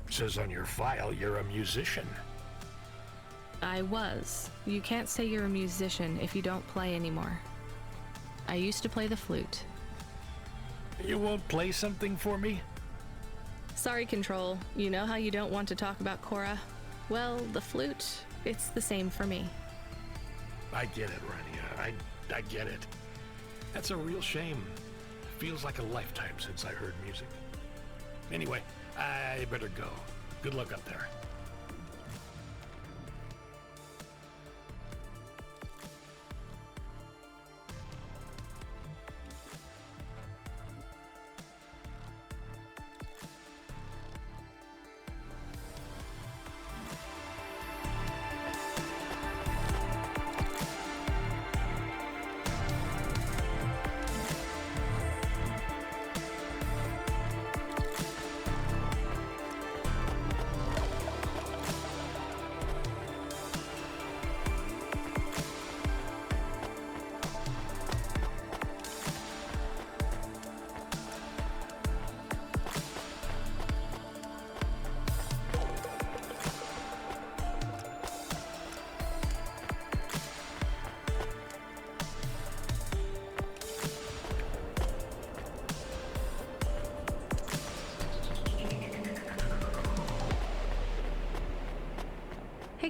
Says on your file you're a musician. I was. You can't say you're a musician if you don't play anymore. I used to play the flute. You won't play something for me? Sorry, Control. You know how you don't want to talk about Cora? Well, the flute, it's the same for me. I get it, Rania. I get it. That's a real shame. Feels like a lifetime since I heard music. Anyway, I better go. Good luck up there.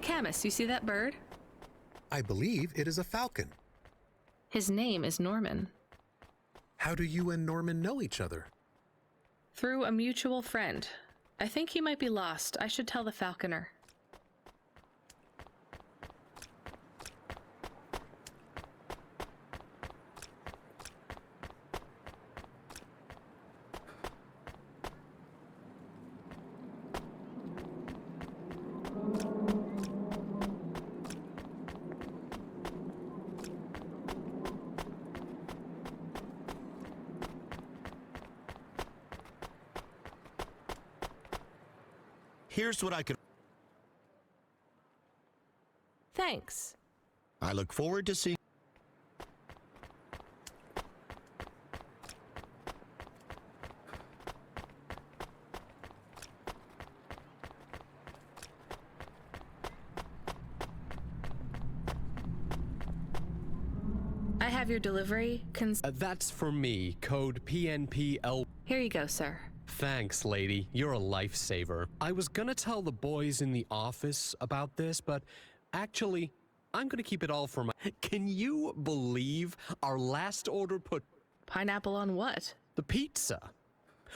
Camus, you see that bird? I believe it is a falcon. His name is Norman. How do you and Norman know each other? Through a mutual friend. I think he might be lost. I should tell the falconer. Here's what I could... Thanks. I look forward to seeing... I have your delivery. That's for me. Code PNPL. Here you go, sir. Thanks, lady. You're a lifesaver. I was gonna tell the boys in the office about this, but actually, I'm gonna keep it all for my... Can you believe our last order put... Pineapple on what? The pizza.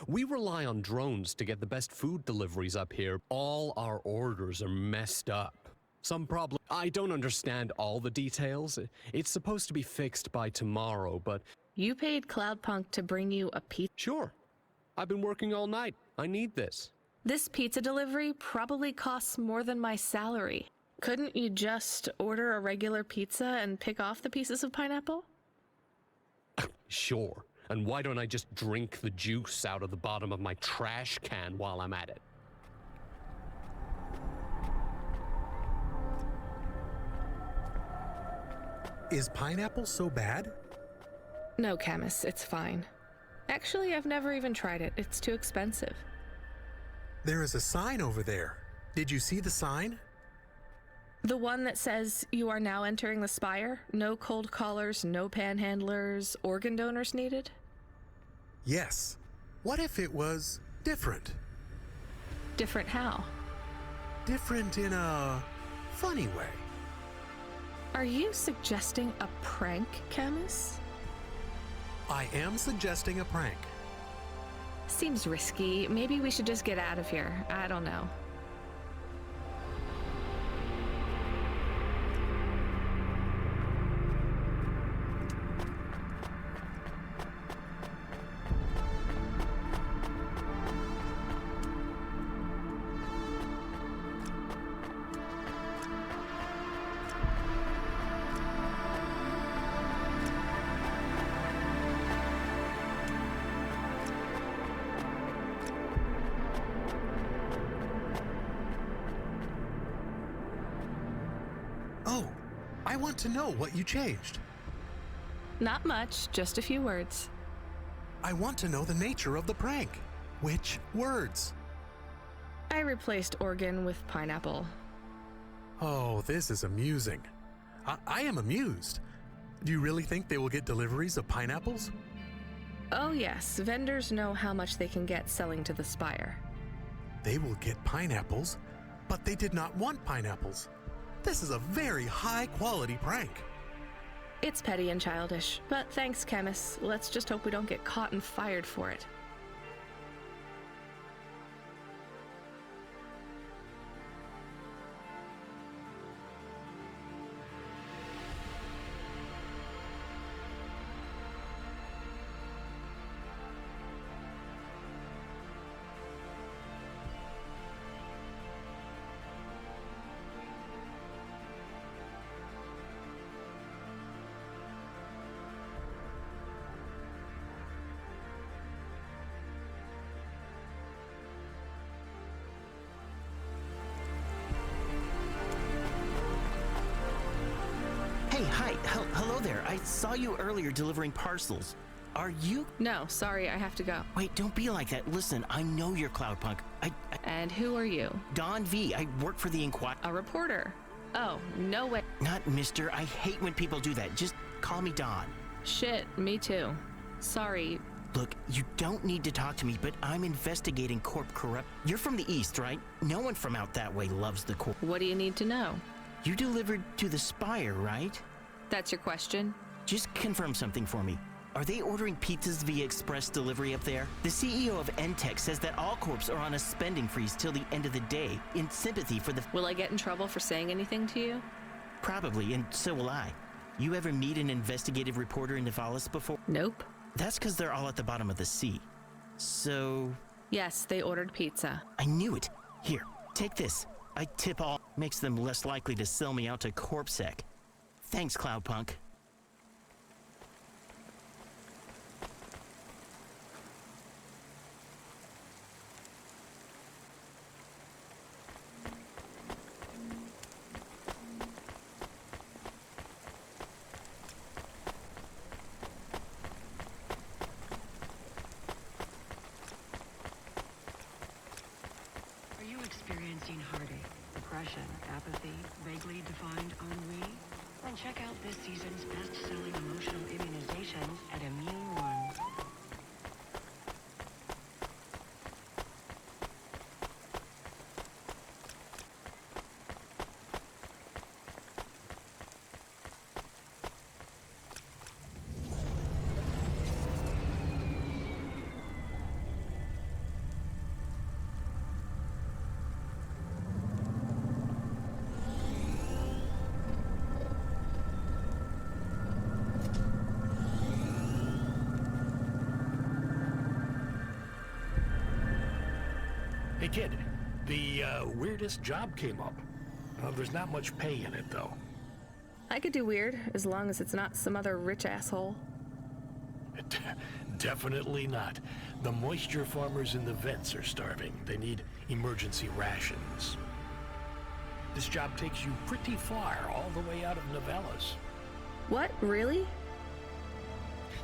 We rely on drones to get the best food deliveries up here. All our orders are messed up. Some problem... I don't understand all the details. It's supposed to be fixed by tomorrow, but... You paid Cloudpunk to bring you a pizza? Sure. I've been working all night. I need this. This pizza delivery probably costs more than my salary. Couldn't you just order a regular pizza and pick off the pieces of pineapple? Sure. And why don't I just drink the juice out of the bottom of my trash can while I'm at it? Is pineapple so bad? No, Camus, it's fine. Actually, I've never even tried it. It's too expensive. There is a sign over there. Did you see the sign? The one that says you are now entering the spire? No cold callers, no panhandlers, organ donors needed? Yes. What if it was different? Different how? Different in a funny way. Are you suggesting a prank, Camus? I am suggesting a prank. Seems risky. Maybe we should just get out of here. I don't know. Oh, I want to know what you changed. Not much, just a few words. I want to know the nature of the prank. Which words? I replaced organ with pineapple. Oh, this is amusing. I am amused. Do you really think they will get deliveries of pineapples? Oh yes, vendors know how much they can get selling to the spire. They will get pineapples, but they did not want pineapples. This is a very high-quality prank. It's petty and childish, but thanks, Camus. Let's just hope we don't get caught and fired for it. Hey, hi, hello there. I saw you earlier delivering parcels. Are you? No, sorry, I have to go. Wait, don't be like that. Listen, I know you're Cloudpunk. And who are you? Don V. I work for the Inquirer. A reporter. Oh, no way. Not Mister. I hate when people do that. Just call me Don. Shit, me too. Sorry, Look, you don't need to talk to me, but I'm investigating Corp corrupt. You're from the East, right? No one from out that way loves the Corp. What do you need to know? You delivered to the Spire, right? That's your question? Just confirm something for me. Are they ordering pizzas via express delivery up there? The CEO of Entech says that all corps are on a spending freeze till the end of the day, in sympathy for the... Will I get in trouble for saying anything to you? Probably, and so will I. You ever meet an investigative reporter in Nivalis before? Nope. That's because they're all at the bottom of the sea. So... Yes, they ordered pizza. I knew it. Here, take this. I tip all. Makes them less likely to sell me out to CorpSec. Thanks, Cloudpunk. Experiencing heartache, depression, apathy, vaguely defined ennui? Then check out this season's best-selling emotional immunizations at Immune One. Hey kid, the weirdest job came up. There's not much pay in it though. I could do weird, as long as it's not some other rich asshole. Definitely not. The moisture farmers in the vents are starving. They need emergency rations. This job takes you pretty far, all the way out of Nivalis. What? Really?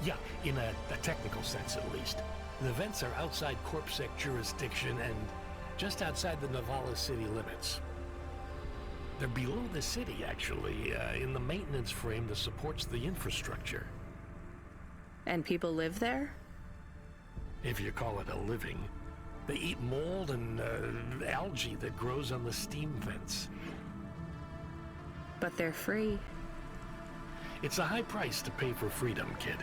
Yeah, in a technical sense at least. The vents are outside CorpSec jurisdiction and just outside the Nivalis city limits. They're below the city, actually, in the maintenance frame that supports the infrastructure. And people live there? If you call it a living. They eat mold and algae that grows on the steam vents. But they're free. It's a high price to pay for freedom, kid.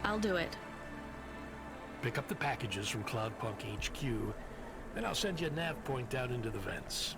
I'll do it. Pick up the packages from Cloudpunk HQ, then I'll send you a nav point out into the vents.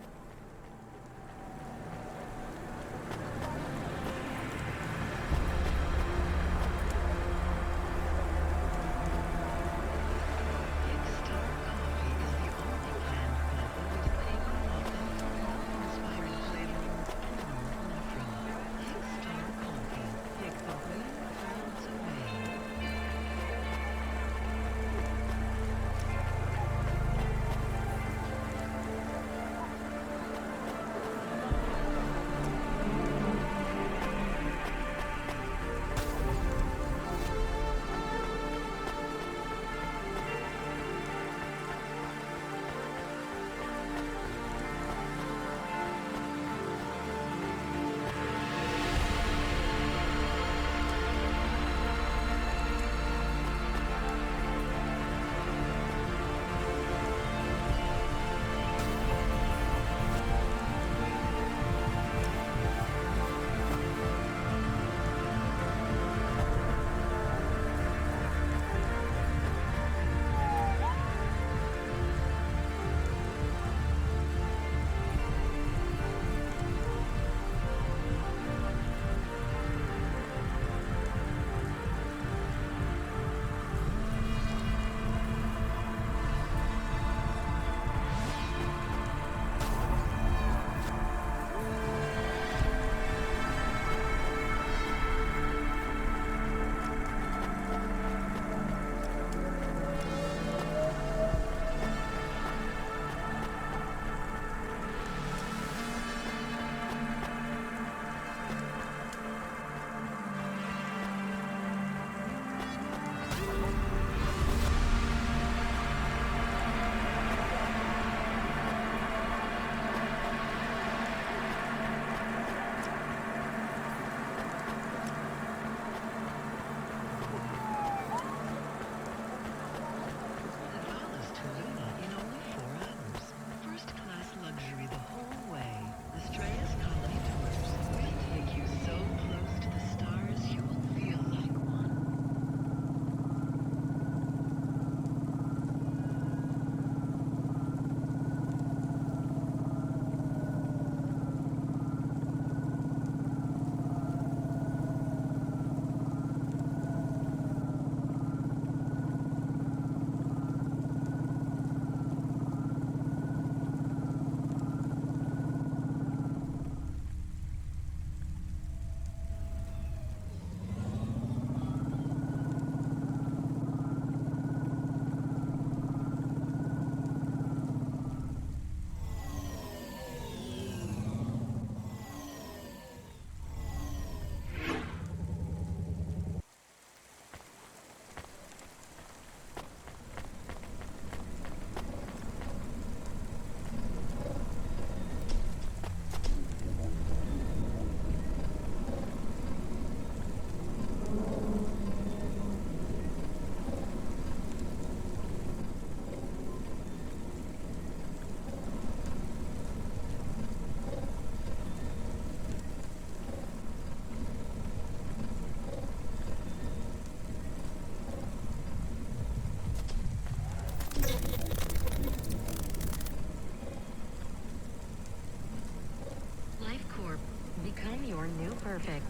become your new perfect.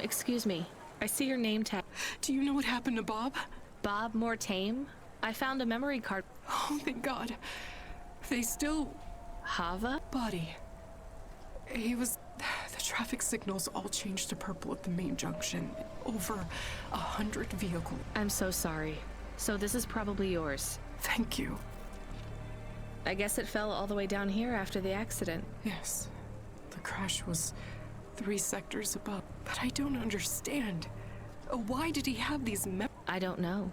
Excuse me. I see your name tag. Do you know what happened to Bob? Bob Mortame? I found a memory card. Oh, thank God. They still... Hava? Body. He was... The traffic signals all changed to purple at the main junction. Over 100 vehicles. I'm so sorry. So this is probably yours. Thank you. I guess it fell all the way down here after the accident. Yes. The crash was 3 sectors above. But I don't understand. Why did he have these I don't know.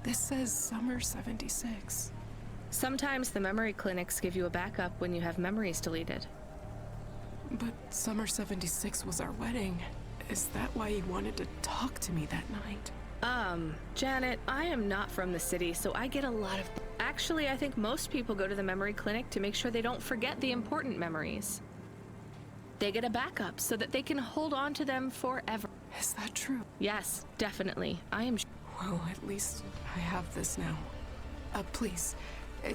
This says summer 76. Sometimes the memory clinics give you a backup when you have memories deleted. But summer 76 was our wedding. Is that why he wanted to talk to me that night? Janet, I am not from the city, so I get a lot of... Actually, I think most people go to the memory clinic to make sure they don't forget the important memories. They get a backup so that they can hold on to them forever. Is that true? Yes, definitely. I am... Well, at least I have this now. Please,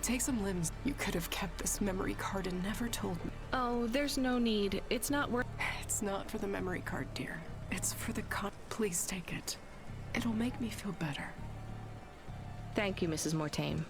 take some limbs. You could have kept this memory card and never told me. Oh, there's no need. It's not worth... It's not for the memory card, dear. It's for the Please take it. It'll make me feel better. Thank you, Mrs. Mortame.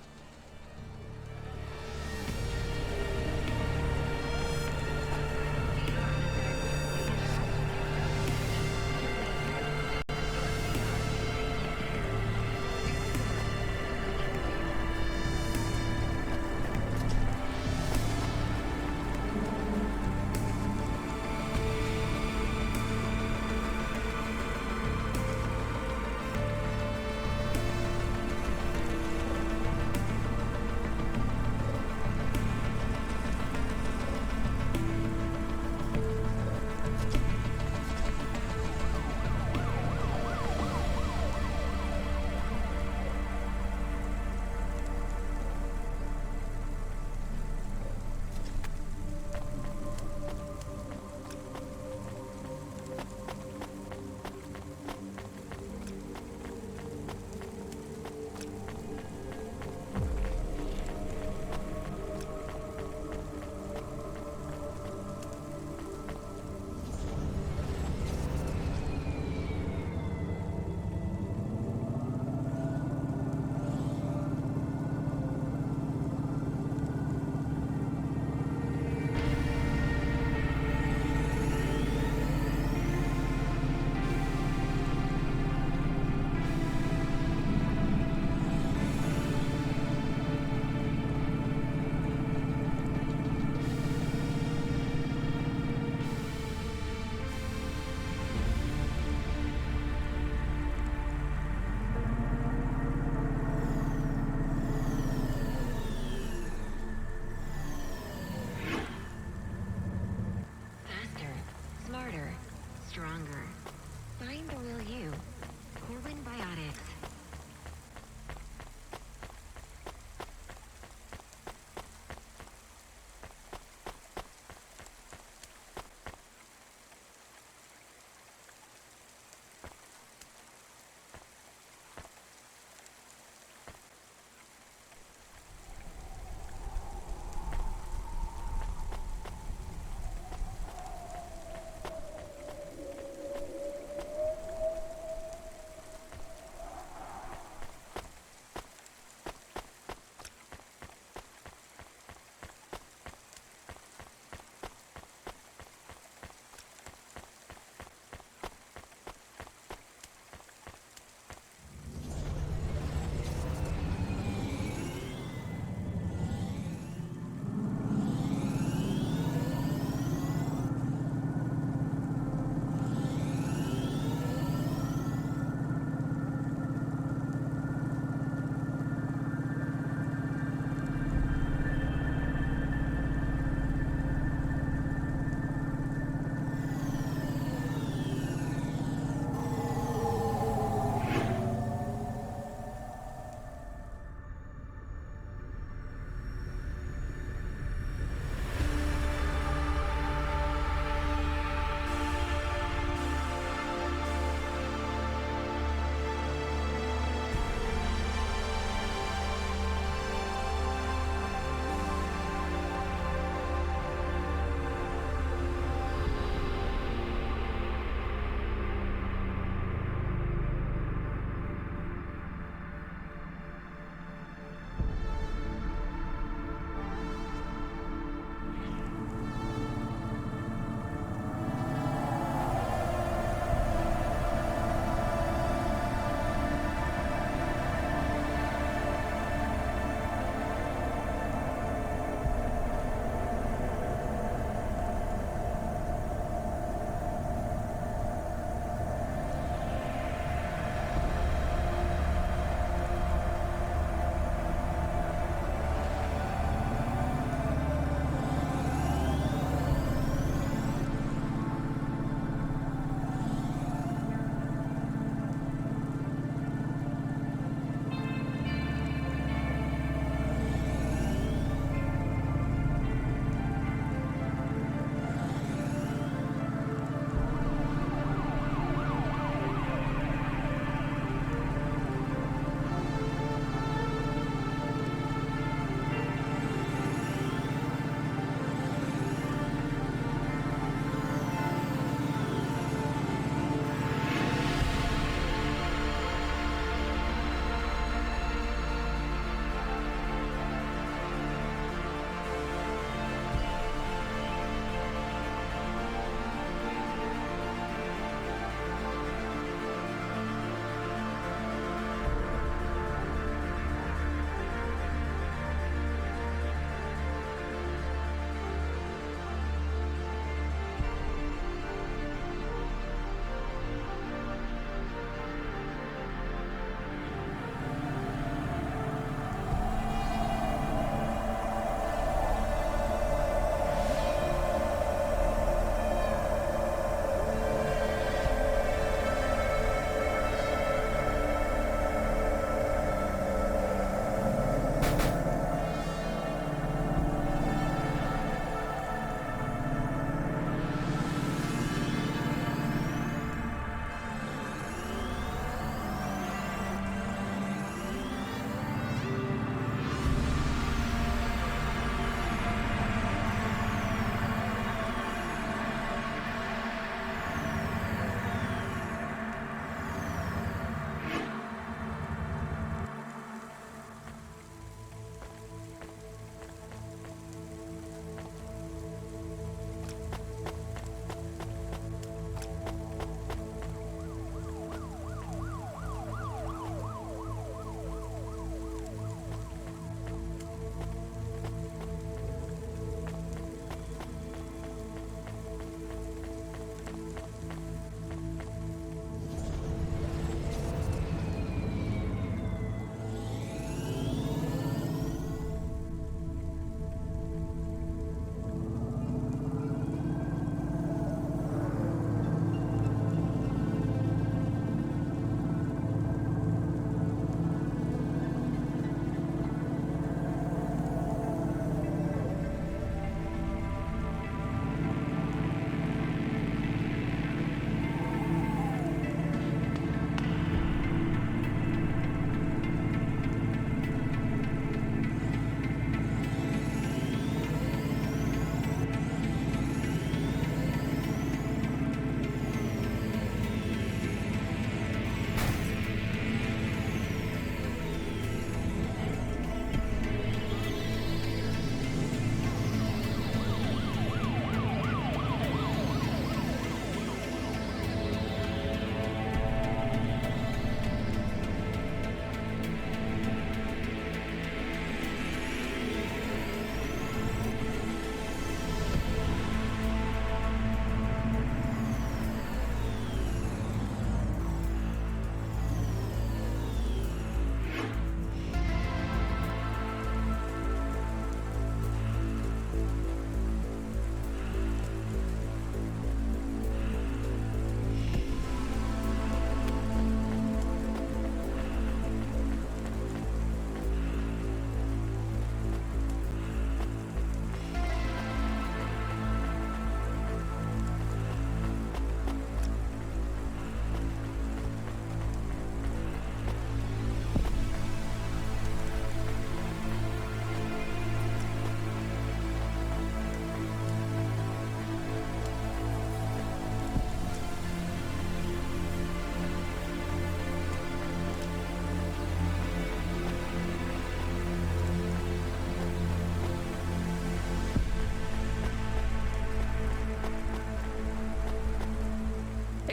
Stronger. Find the real you. Corbin Biotics.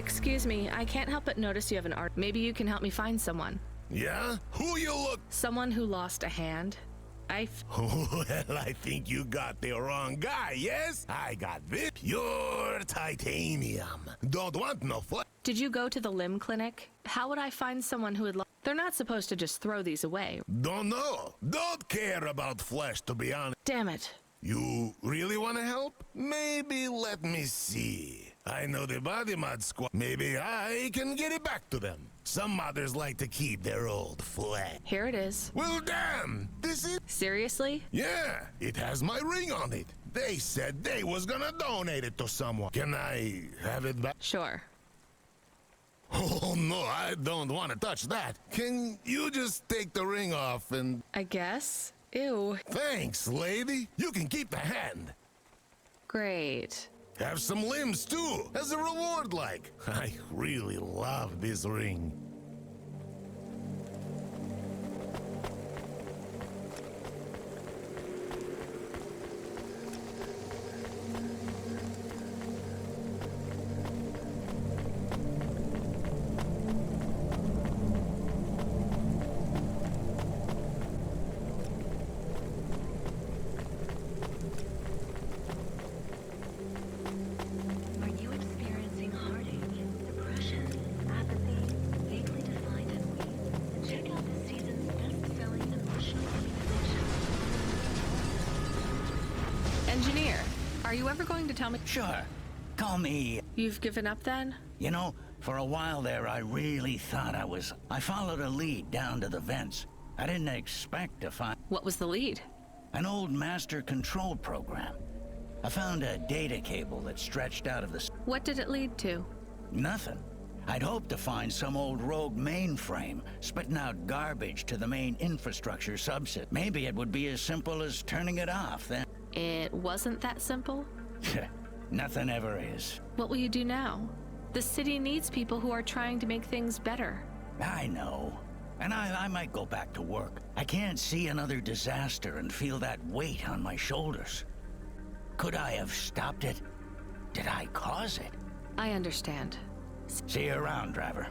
Excuse me, I can't help but notice you have an art. Maybe you can help me find someone. Yeah? Who you look? Someone who lost a hand. Well, I think you got the wrong guy, yes? I got this pure titanium. Don't want no flesh. Did you go to the limb clinic? How would I find someone who would They're not supposed to just throw these away. Don't know. Don't care about flesh, to be honest. Damn it. You really want to help? Maybe let me see. I know the body mod squad. Maybe I can get it back to them. Some modders like to keep their old flesh. Here it is. Well, damn! This is... Seriously? Yeah, it has my ring on it. They said they was gonna donate it to someone. Can I have it back? Sure. Oh, no, I don't want to touch that. Can you just take the ring off and... I guess. Ew. Thanks, lady. You can keep the hand. Great. Have some limbs, too, as a reward, like. I really love this ring. Engineer, are you ever going to tell me? Sure. Call me. You've given up then? You know, for a while there, I really thought I followed a lead down to the vents. I didn't expect to find... What was the lead? An old master control program. I found a data cable that stretched out of the... What did it lead to? Nothing. I'd hoped to find some old rogue mainframe spitting out garbage to the main infrastructure subset. Maybe it would be as simple as turning it off then. It wasn't that simple? Nothing ever is. What will you do now? The city needs people who are trying to make things better. I know. And I might go back to work. I can't see another disaster and feel that weight on my shoulders. Could I have stopped it? Did I cause it? I understand. See you around, driver.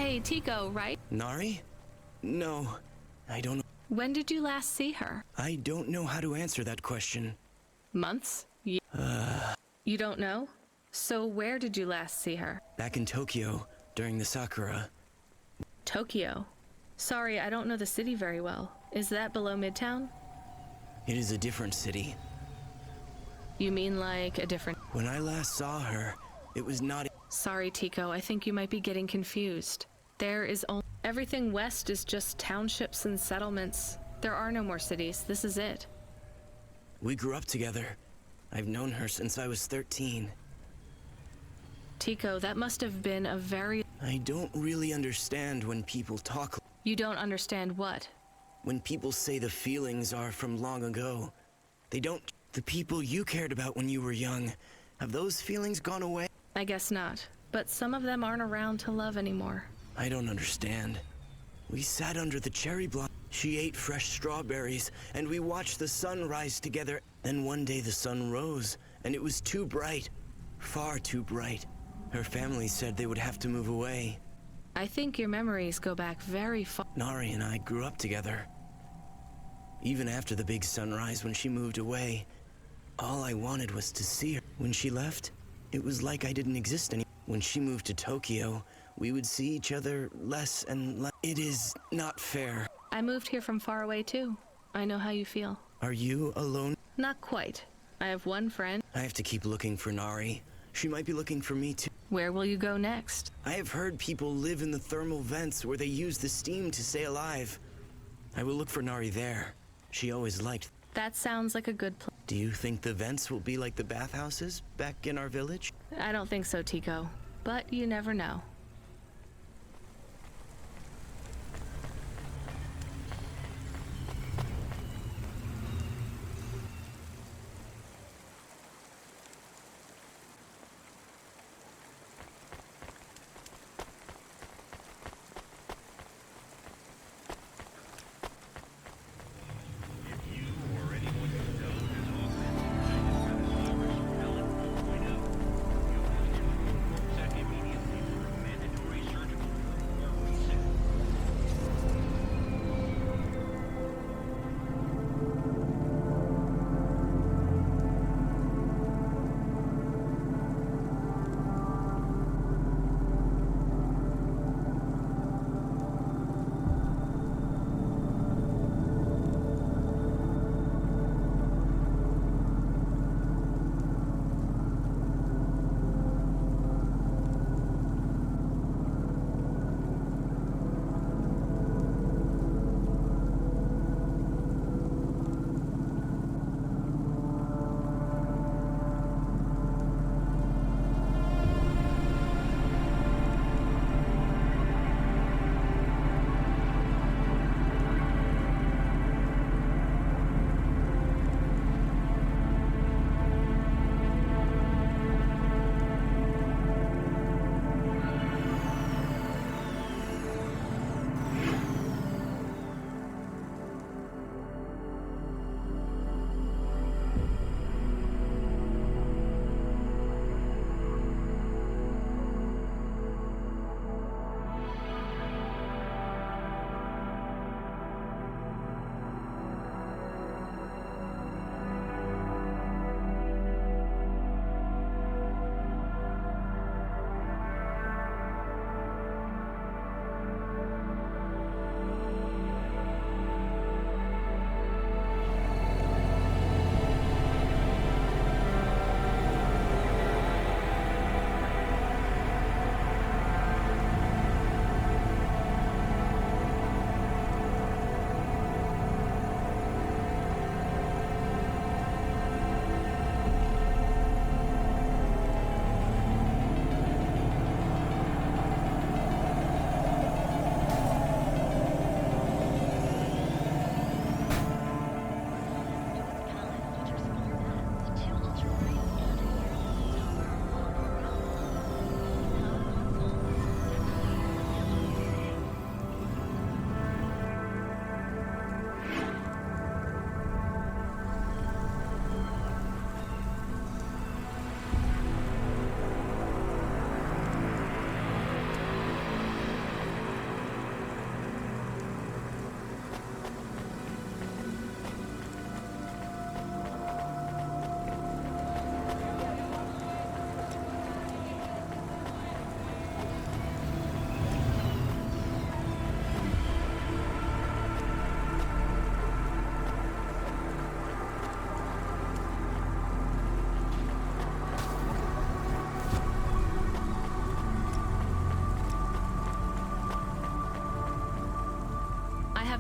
Hey, Tico, right? Nari? No, I don't know. When did you last see her? I don't know how to answer that question. Months? You don't know? So where did you last see her? Back in Tokyo, during the Sakura. Tokyo? Sorry, I don't know the city very well. Is that below Midtown? It is a different city. You mean like a different... When I last saw her, it was not... Sorry, Tico, I think you might be getting confused. There is only... Everything west is just townships and settlements. There are no more cities. This is it. We grew up together. I've known her since I was 13. Tico, that must have been a very... I don't really understand when people talk... You don't understand what? When people say the feelings are from long ago. They don't... The people you cared about when you were young, have those feelings gone away? I guess not. But some of them aren't around to love anymore. I don't understand. We sat under the cherry blossom. She ate fresh strawberries, and we watched the sun rise together. Then one day the sun rose, and it was too bright. Far too bright. Her family said they would have to move away. I think your memories go back very far. Nari and I grew up together. Even after the big sunrise when she moved away, all I wanted was to see her. When she left, it was like I didn't exist anymore. When she moved to Tokyo, we would see each other less and less. It is not fair. I moved here from far away too. I know how you feel. Are you alone? Not quite. I have one friend. I have to keep looking for Nari. She might be looking for me too. Where will you go next? I have heard people live in the thermal vents where they use the steam to stay alive. I will look for Nari there. She always liked... That sounds like a good plan. Do you think the vents will be like the bathhouses back in our village? I don't think so, Tico. But you never know.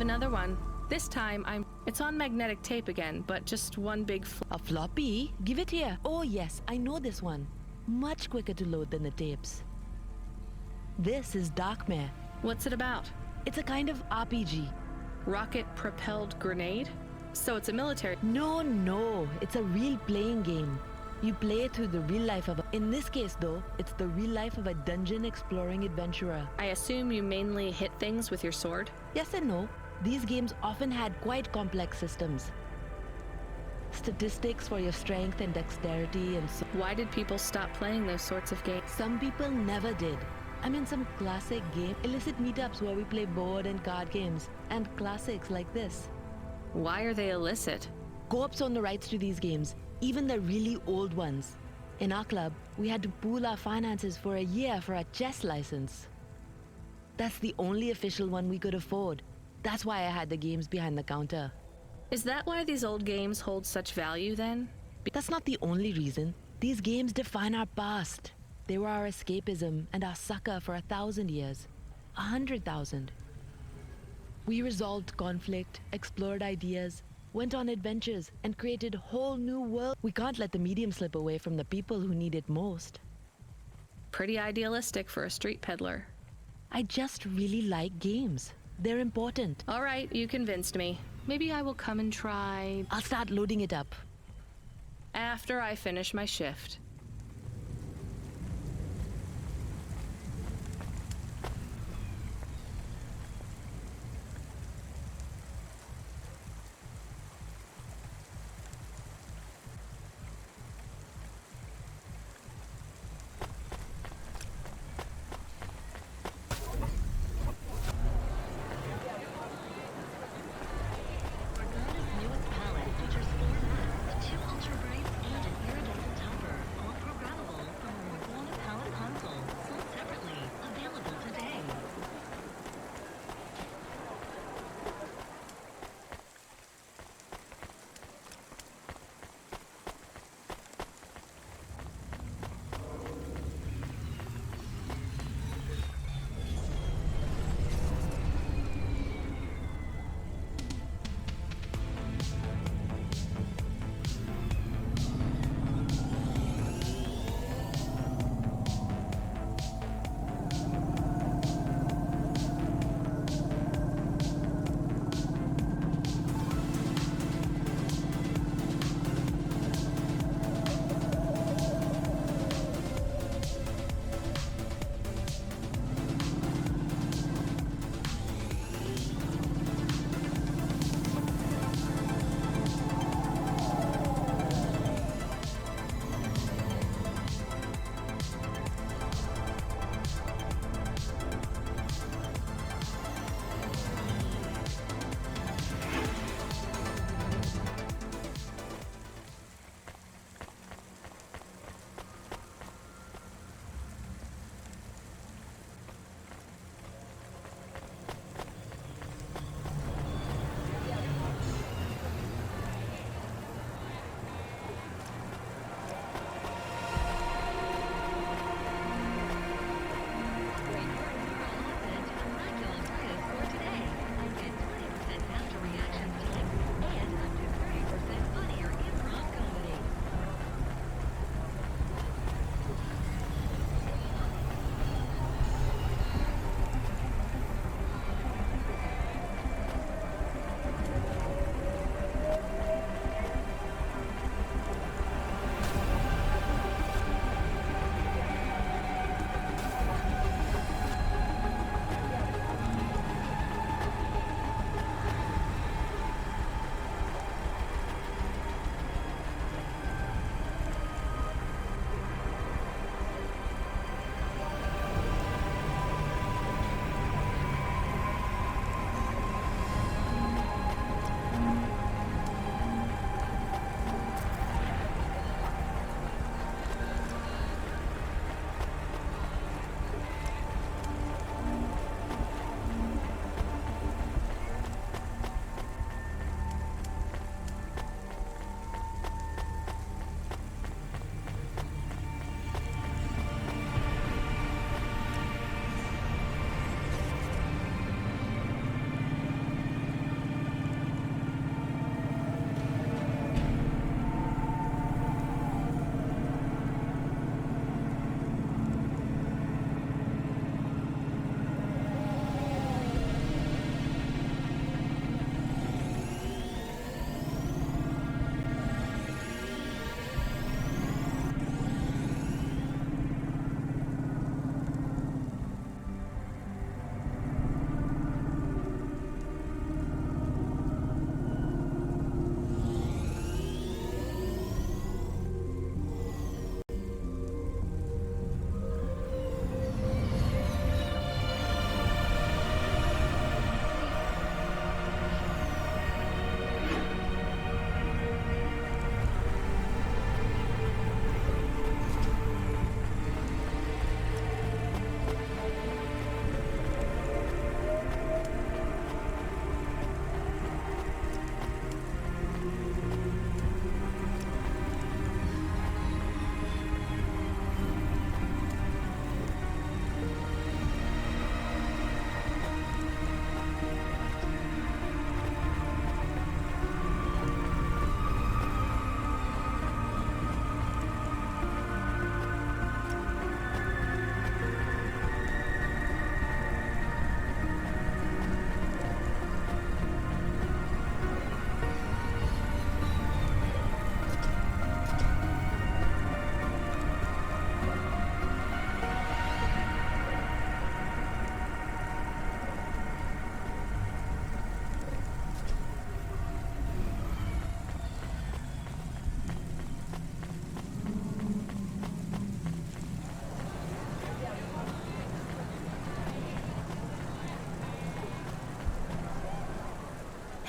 have another one. This time it's on magnetic tape again, but just one big A floppy? Give it here. Oh yes, I know this one. Much quicker to load than the tapes. This is Darkmare. What's it about? It's a kind of RPG. Rocket-propelled grenade? So it's a military... No, it's a real playing game. You play through the real life of In this case though, it's the real life of a dungeon exploring adventurer. I assume you mainly hit things with your sword? Yes and no. These games often had quite complex systems. Statistics for your strength and dexterity and so... Why did people stop playing those sorts of games? Some people never did. I'm in some classic game illicit meetups where we play board and card games, and classics like this. Why are they illicit? Co-ops own the rights to these games, even the really old ones. In our club, we had to pool our finances for a year for a chess license. That's the only official one we could afford. That's why I had the games behind the counter. Is that why these old games hold such value then? That's not the only reason. These games define our past. They were our escapism and our succor for 1,000 years. 100,000. We resolved conflict, explored ideas, went on adventures, and created whole new worlds. We can't let the medium slip away from the people who need it most. Pretty idealistic for a street peddler. I just really like games. They're important. All right, you convinced me. Maybe I will come and try... I'll start loading it up. After I finish my shift.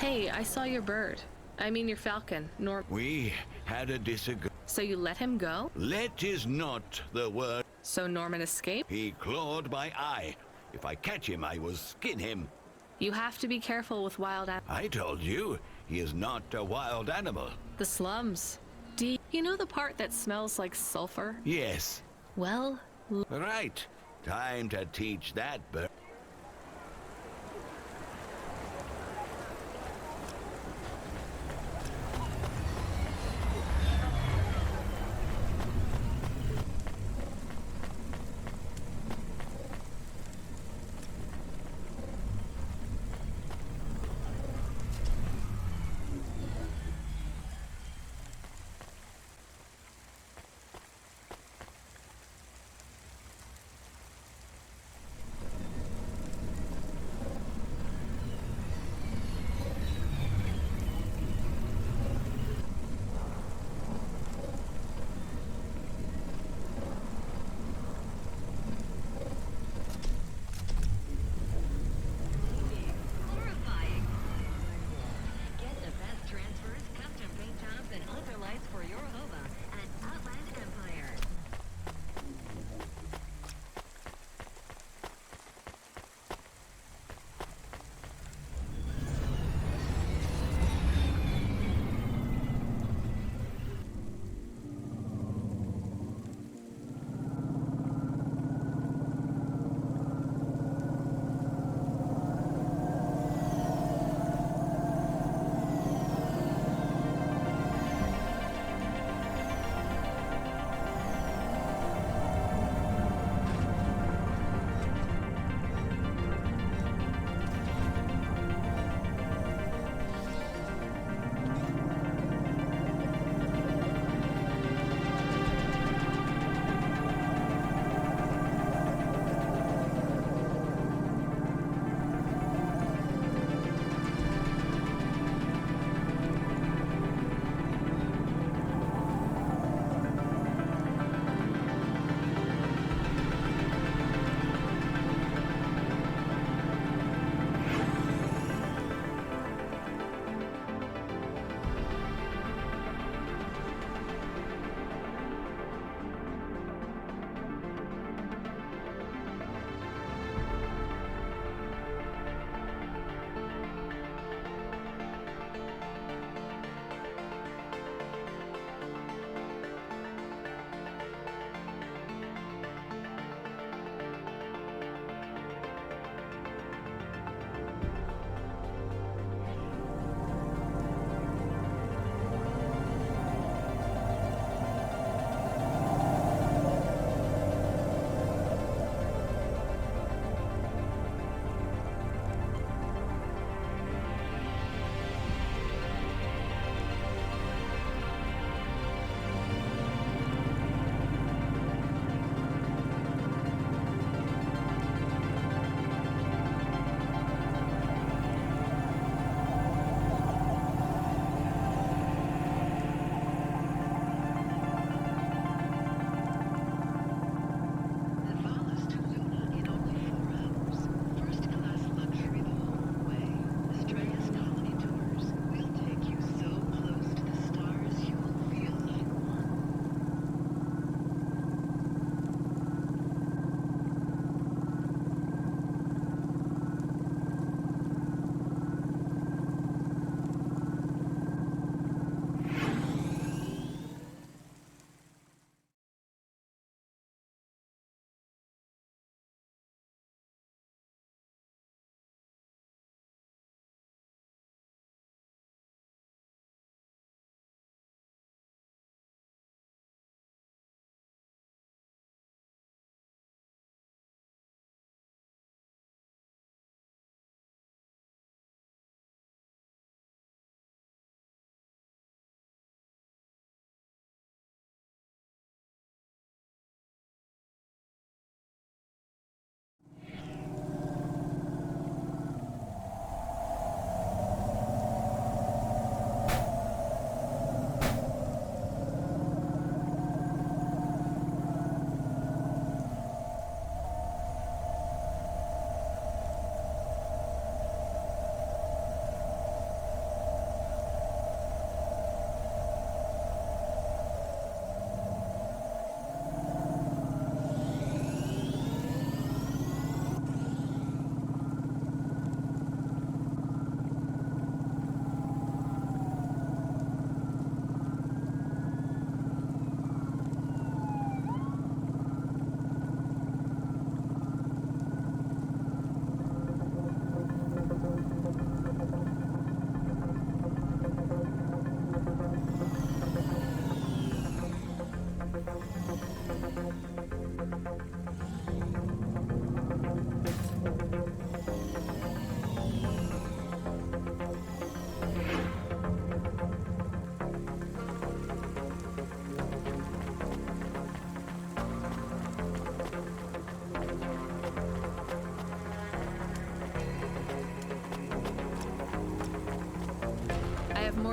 Hey, I saw your bird. I mean your falcon, We had a disagreement. So you let him go? Let is not the word. So Norman escaped? He clawed my eye. If I catch him, I will skin him. You have to be careful with wild animals. I told you, he is not a wild animal. The slums. You know the part that smells like sulfur? Yes. Well... Right. Time to teach that bird.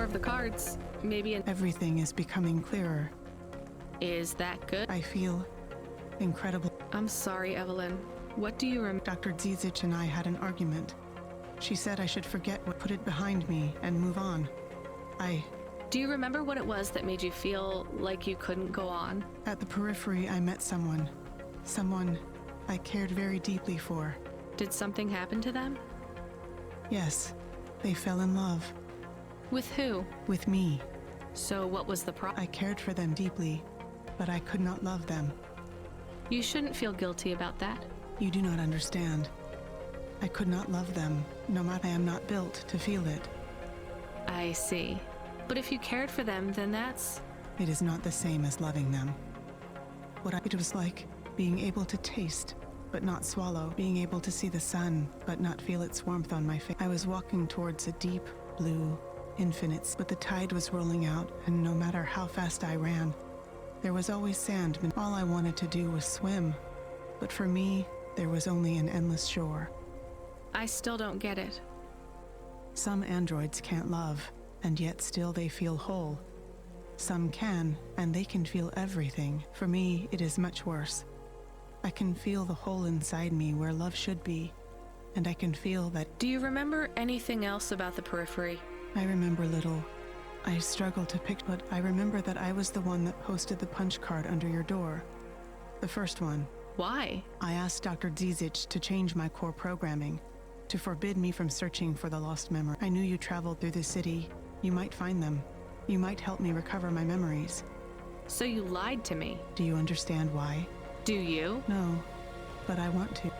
of the cards. Maybe Everything is becoming clearer. Is that good? I feel incredible. I'm sorry, Evelyn. What do you remember? Dr. Zizic and I had an argument. She said I should forget what put it behind me and move on. Do you remember what it was that made you feel like you couldn't go on? At the periphery, I met someone. Someone I cared very deeply for. Did something happen to them? Yes, they fell in love. With who? With me. So what was the problem? I cared for them deeply, but I could not love them. You shouldn't feel guilty about that. You do not understand. I could not love them, no matter. I am not built to feel it. I see. But if you cared for them, then that's... It is not the same as loving them. It was like being able to taste, but not swallow. Being able to see the sun, but not feel its warmth on my face. I was walking towards a deep, blue, infinite, but the tide was rolling out, and no matter how fast I ran, there was always sand. All I wanted to do was swim. But for me, there was only an endless shore. I still don't get it. Some androids can't love, and yet still they feel whole. Some can, and they can feel everything. For me, it is much worse. I can feel the hole inside me where love should be, and I can feel that... Do you remember anything else about the periphery? I remember little. I struggle to pick, but I remember that I was the one that posted the punch card under your door. The first one. Why? I asked Dr. Zizic to change my core programming, to forbid me from searching for the lost memory. I knew you traveled through the city. You might find them. You might help me recover my memories. So you lied to me. Do you understand why? Do you? No, but I want to.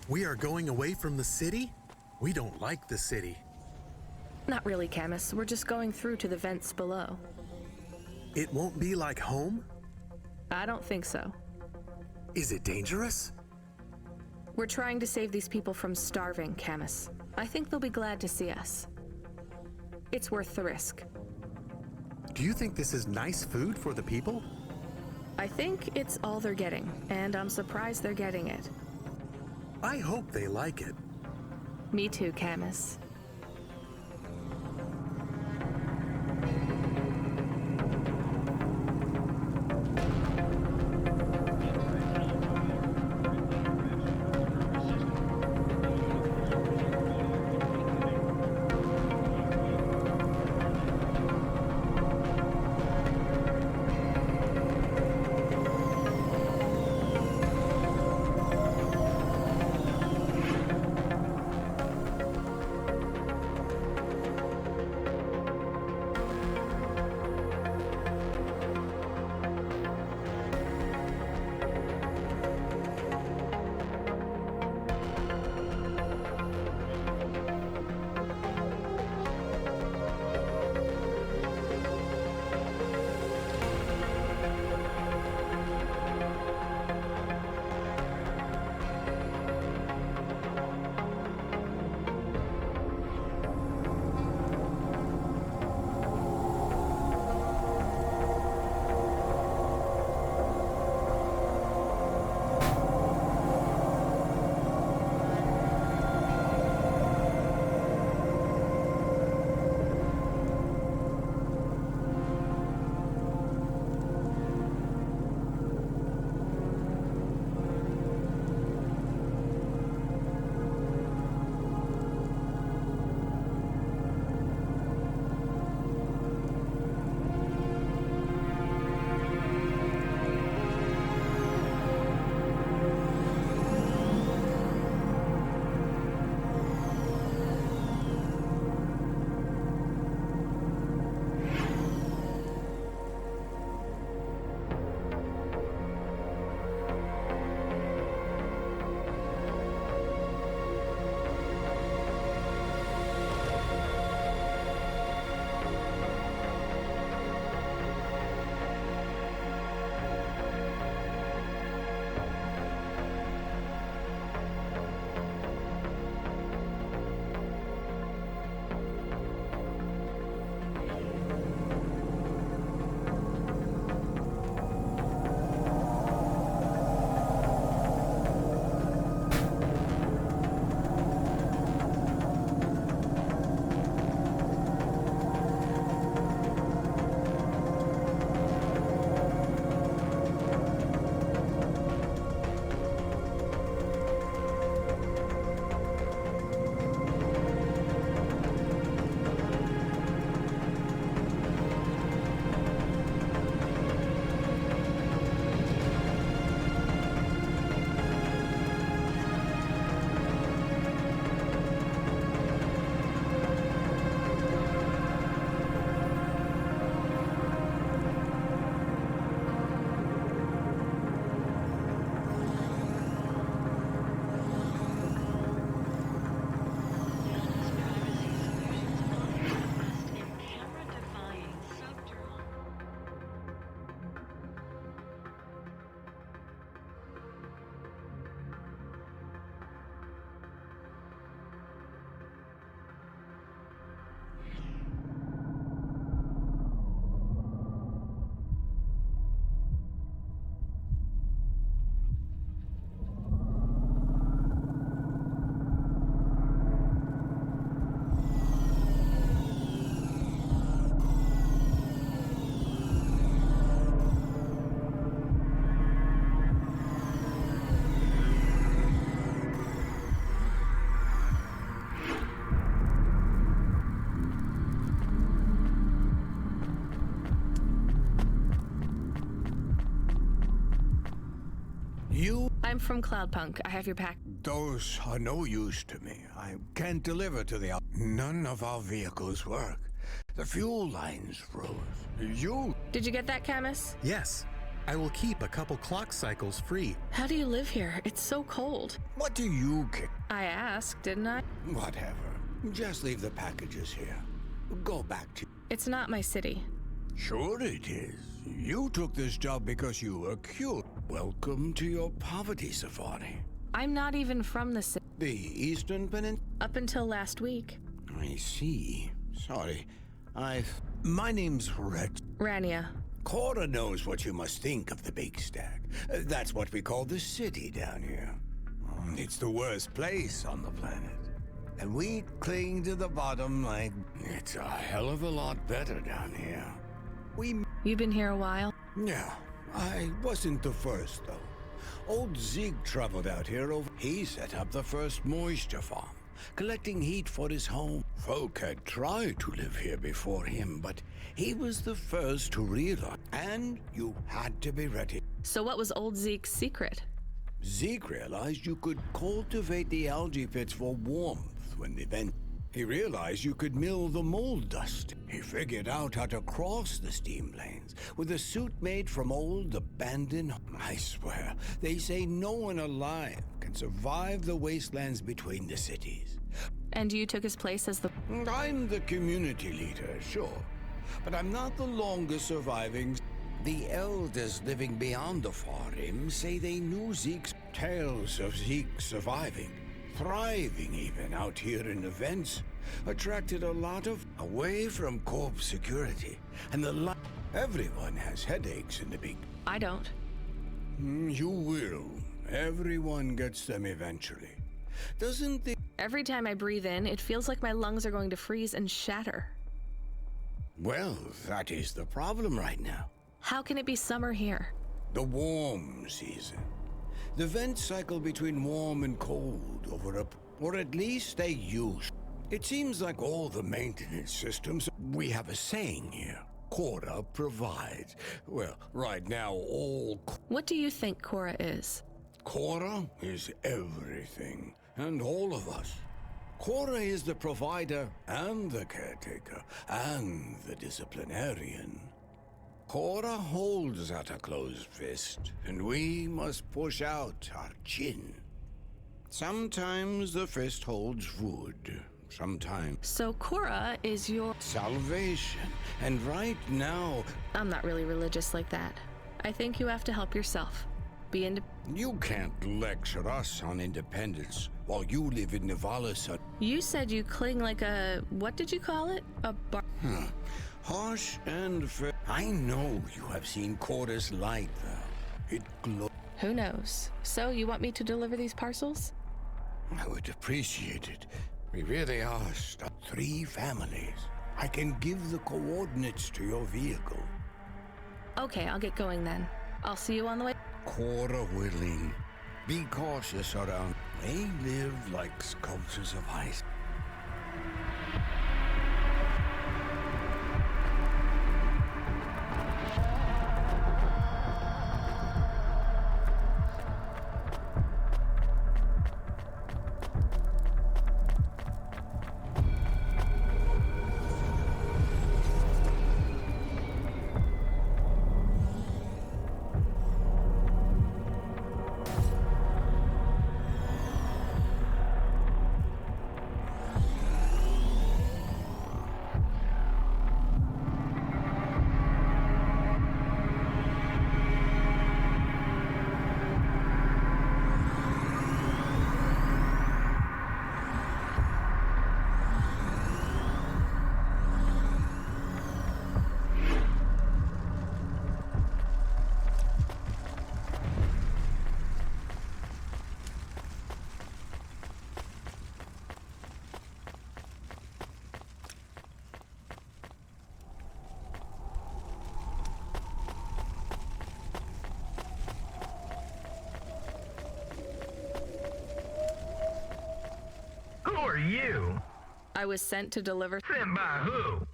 We are going away from the city? We don't like the city. Not really, Camus. We're just going through to the vents below. It won't be like home? I don't think so. Is it dangerous? We're trying to save these people from starving, Camus. I think they'll be glad to see us. It's worth the risk. Do you think this is nice food for the people? I think it's all they're getting, and I'm surprised they're getting it. I hope they like it. Me too, Camus. I'm from Cloudpunk. I have your pack. Those are no use to me. I can't deliver to the... None of our vehicles work. The fuel lines froze. Did you get that, Camus? Yes. I will keep a couple clock cycles free. How do you live here? It's so cold. What do you care? I asked, didn't I? Whatever. Just leave the packages here. Go back to... It's not my city. Sure it is. You took this job because you were cute. Welcome to your poverty safari. I'm not even from the city. The Eastern Peninsula? Up until last week. I see. Sorry. My name's Rania. Cora knows what you must think of the big stack. That's what we call the city down here. It's the worst place on the planet. And we cling to the bottom like it's a hell of a lot better down here. You've been here a while? Yeah, I wasn't the first, though. Old Zeke traveled out here He set up the first moisture farm, collecting heat for his home. Folk had tried to live here before him, but he was the first to realize, and you had to be ready. So what was old Zeke's secret? Zeke realized you could cultivate the algae pits for warmth when the vent. He realized you could mill the mold dust. He figured out how to cross the steam plains with a suit made from old abandoned... I swear, they say no one alive can survive the wastelands between the cities. And you took his place as the... I'm the community leader, sure. But I'm not the longest surviving. The elders living beyond the Farim say they knew Zeke's tales of Zeke surviving. Thriving even out here in the vents, attracted a lot of away from corp security, and everyone has headaches in the big. I don't. You will. Everyone gets them eventually. Doesn't the... Every time I breathe in, it feels like my lungs are going to freeze and shatter. Well, that is the problem right now. How can it be summer here? The warm season. The vents cycle between warm and cold or at least they use. It seems like all the maintenance systems, we have a saying here. Cora provides. Well, right now all... What do you think Cora is? Cora is everything, and all of us. Cora is the provider and the caretaker and the disciplinarian. Cora holds out a closed fist, and we must push out our chin. Sometimes the fist holds wood, sometimes... So Cora is your... salvation, and right now... I'm not really religious like that. I think you have to help yourself. Be You can't lecture us on independence while you live in Nivalis. You said you cling like a... what did you call it? A bar... Harsh and fair. I know you have seen Cora's light, though. It glows. Who knows? So, you want me to deliver these parcels? I would appreciate it. We really are 3 families. I can give the coordinates to your vehicle. Okay, I'll get going then. I'll see you on the way. Cora willing. Be cautious around. They live like sculptures of ice. Who are you? I was sent to deliver... Sent by who?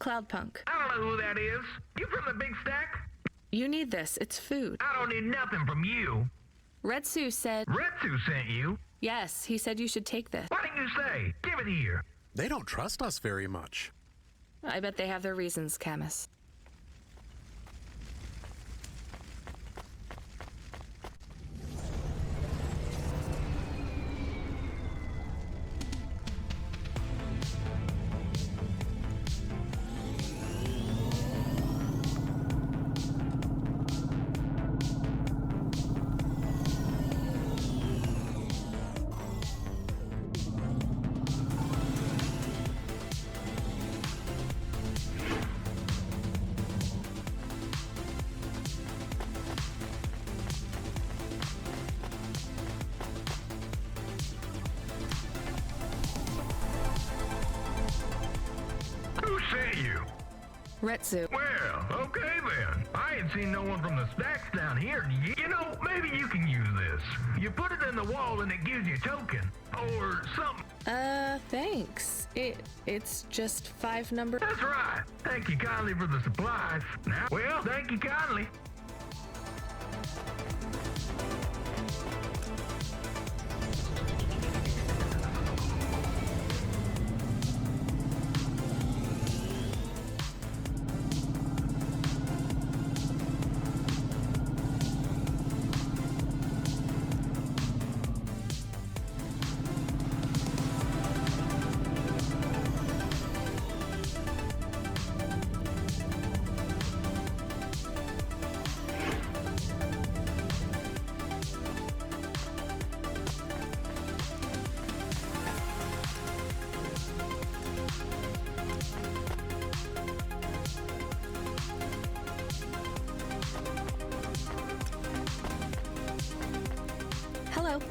Cloudpunk. I don't know who that is. You from the big stack? You need this. It's food. I don't need nothing from you. Retsu said... Retsu sent you? Yes, he said you should take this. Why didn't you say? Give it here. They don't trust us very much. I bet they have their reasons, Camus. sent you? Retsu. Well, okay then. I ain't seen no one from the stacks down here. You know, maybe you can use this. You put it in the wall and it gives you a token. Or something. Thanks. It's just 5 numbers. That's right. Thank you kindly for the supplies. Now, well, thank you kindly.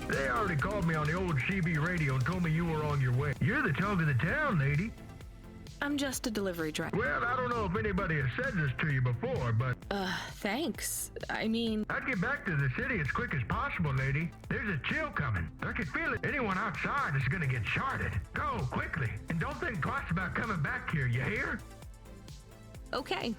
They already called me on the old CB radio and told me you were on your way. You're the talk of the town, lady. I'm just a delivery driver. Well, I don't know if anybody has said this to you before, but... Thanks. I mean... I'd get back to the city as quick as possible, lady. There's a chill coming. I can feel it. Anyone outside is gonna get sharded. Go, quickly. And don't think twice about coming back here, you hear? Okay.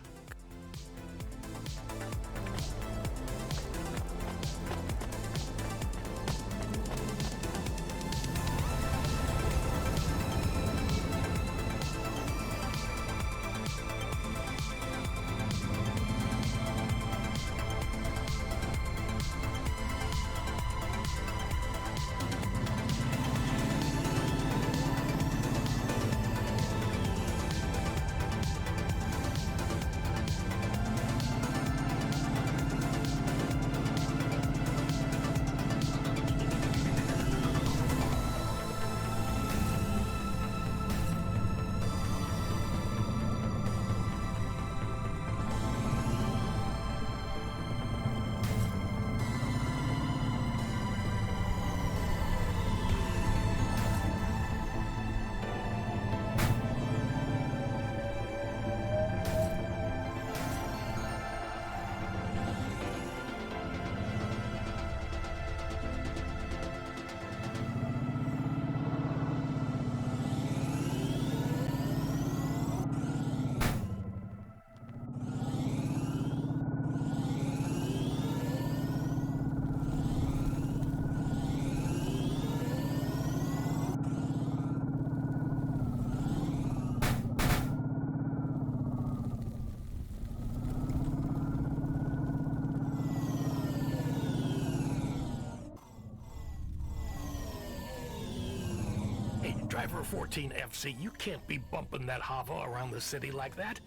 Driver 14 FC, you can't be bumping that Hava around the city like that.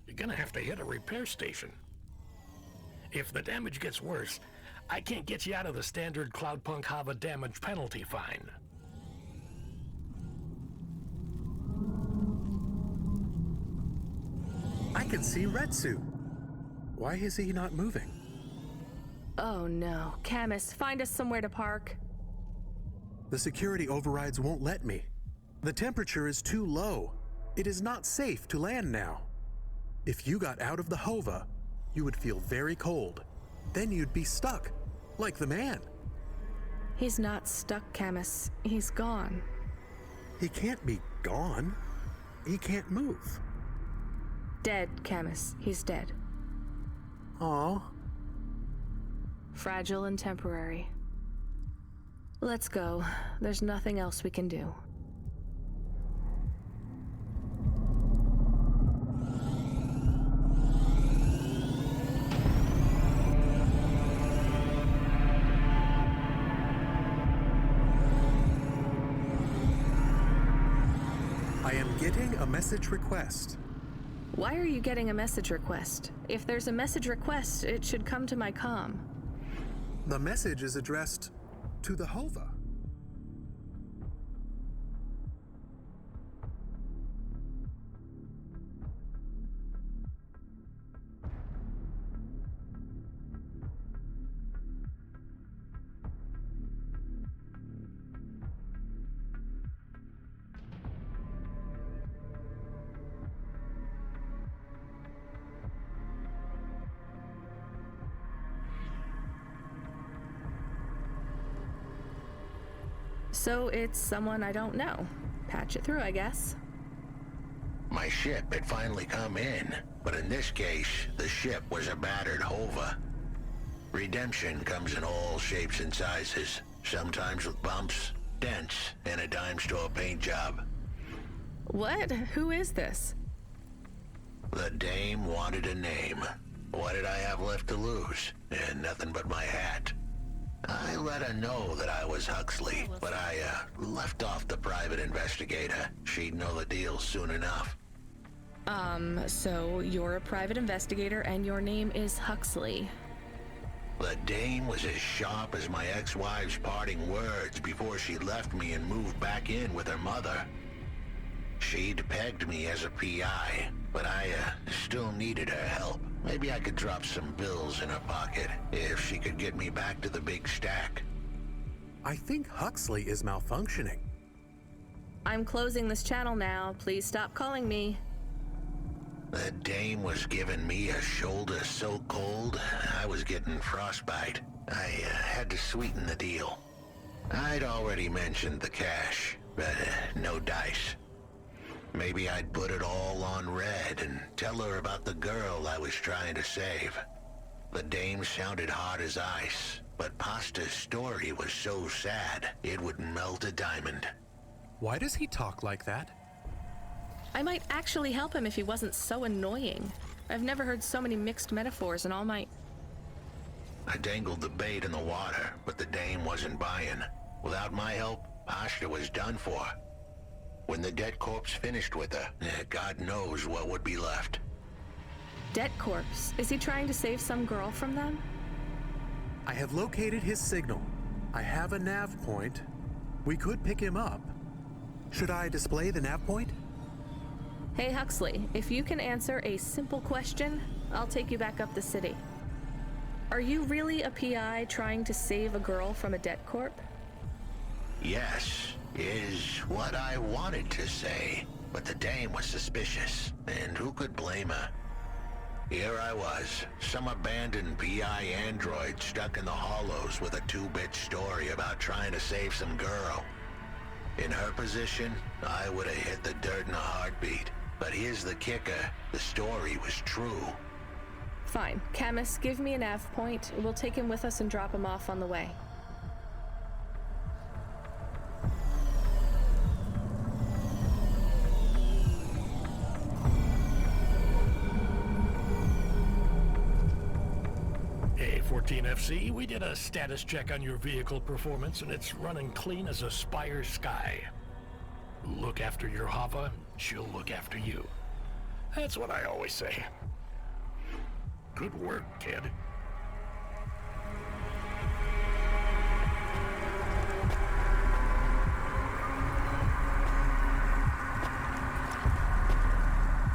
You're gonna have to hit a repair station. If the damage gets worse, I can't get you out of the standard Cloudpunk Hava damage penalty fine. I can see Retsu. Why is he not moving? Oh no. Camus, find us somewhere to park. The security overrides won't let me. The temperature is too low. It is not safe to land now. If you got out of the Hova, you would feel very cold. Then you'd be stuck, like the man. He's not stuck, Camus. He's gone. He can't be gone. He can't move. Dead, Camus. He's dead. Aw. Fragile and temporary. Let's go. There's nothing else we can do. I am getting a message request. Why are you getting a message request? If there's a message request, it should come to my comm. The message is addressed to the Hova. So it's someone I don't know. Patch it through, I guess. My ship had finally come in, but in this case, the ship was a battered hova. Redemption comes in all shapes and sizes, sometimes with bumps, dents, and a dime store paint job. What? Who is this? The dame wanted a name. What did I have left to lose? And nothing but my hat. I let her know that I was Huxley, but I left off the private investigator. She'd know the deal soon enough. So you're a private investigator and your name is Huxley. The dame was as sharp as my ex-wife's parting words before she left me and moved back in with her mother. She'd pegged me as a PI, but I still needed her help. Maybe I could drop some bills in her pocket if she could get me back to the big stack. I think Huxley is malfunctioning. I'm closing this channel now. Please stop calling me. The dame was giving me a shoulder so cold, I was getting frostbite. I had to sweeten the deal. I'd already mentioned the cash, but no dice. Maybe I'd put it all on red and tell her about the girl I was trying to save. The dame sounded hard as ice, but Pasta's story was so sad it would melt a diamond. Why does he talk like that? I might actually help him if he wasn't so annoying. I've never heard so many mixed metaphors in all my... I dangled the bait in the water, but the dame wasn't buying. Without my help, Pasta was done for. When the debt corpse finished with her, God knows what would be left. Debt corpse? Is he trying to save some girl from them? I have located his signal. I have a nav point. We could pick him up. Should I display the nav point? Hey Huxley, if you can answer a simple question, I'll take you back up the city. Are you really a PI trying to save a girl from a debt corp? Yes, is what I wanted to say, but the dame was suspicious, and who could blame her? Here I was, some abandoned PI android stuck in the hollows with a 2-bit story about trying to save some girl. In her position, I would have hit the dirt in a heartbeat. But here's the kicker, the story was true. Fine. Camus, give me a nav point. We'll take him with us and drop him off on the way. Hey, 14FC, we did a status check on your vehicle performance and it's running clean as a Spire sky. Look after your Hava, she'll look after you. That's what I always say. Good work, kid.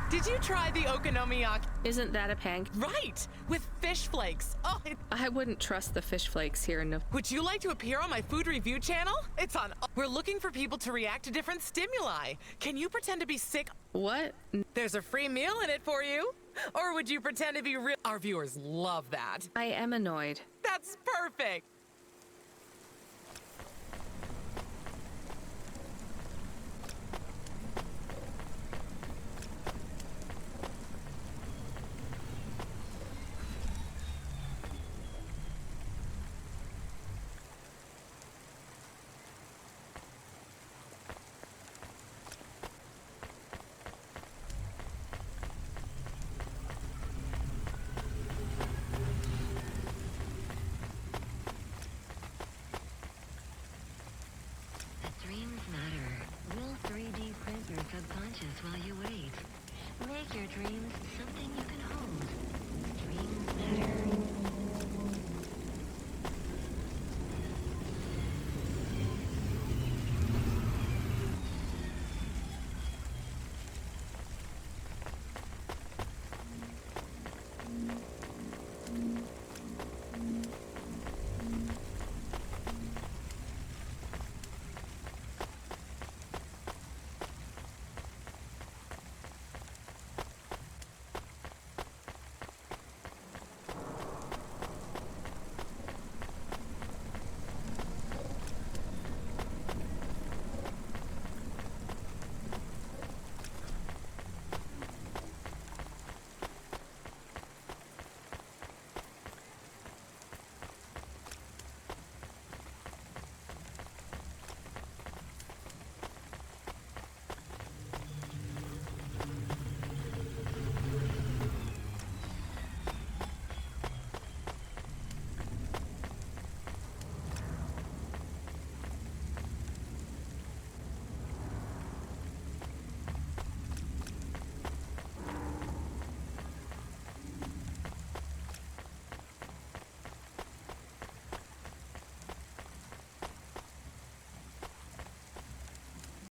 Did you try the okonomiyaki? Isn't that a pancake? Right! With fish flakes. Oh, I wouldn't trust the fish flakes here in Would you like to appear on my food review channel? It's on. We're looking for people to react to different stimuli. Can you pretend to be sick? What? There's a free meal in it for you. Or would you pretend to be real? Our viewers love that. I am annoyed. That's perfect. Dreams matter. We'll 3D print your subconscious while you wait. Make your dreams something you can hold.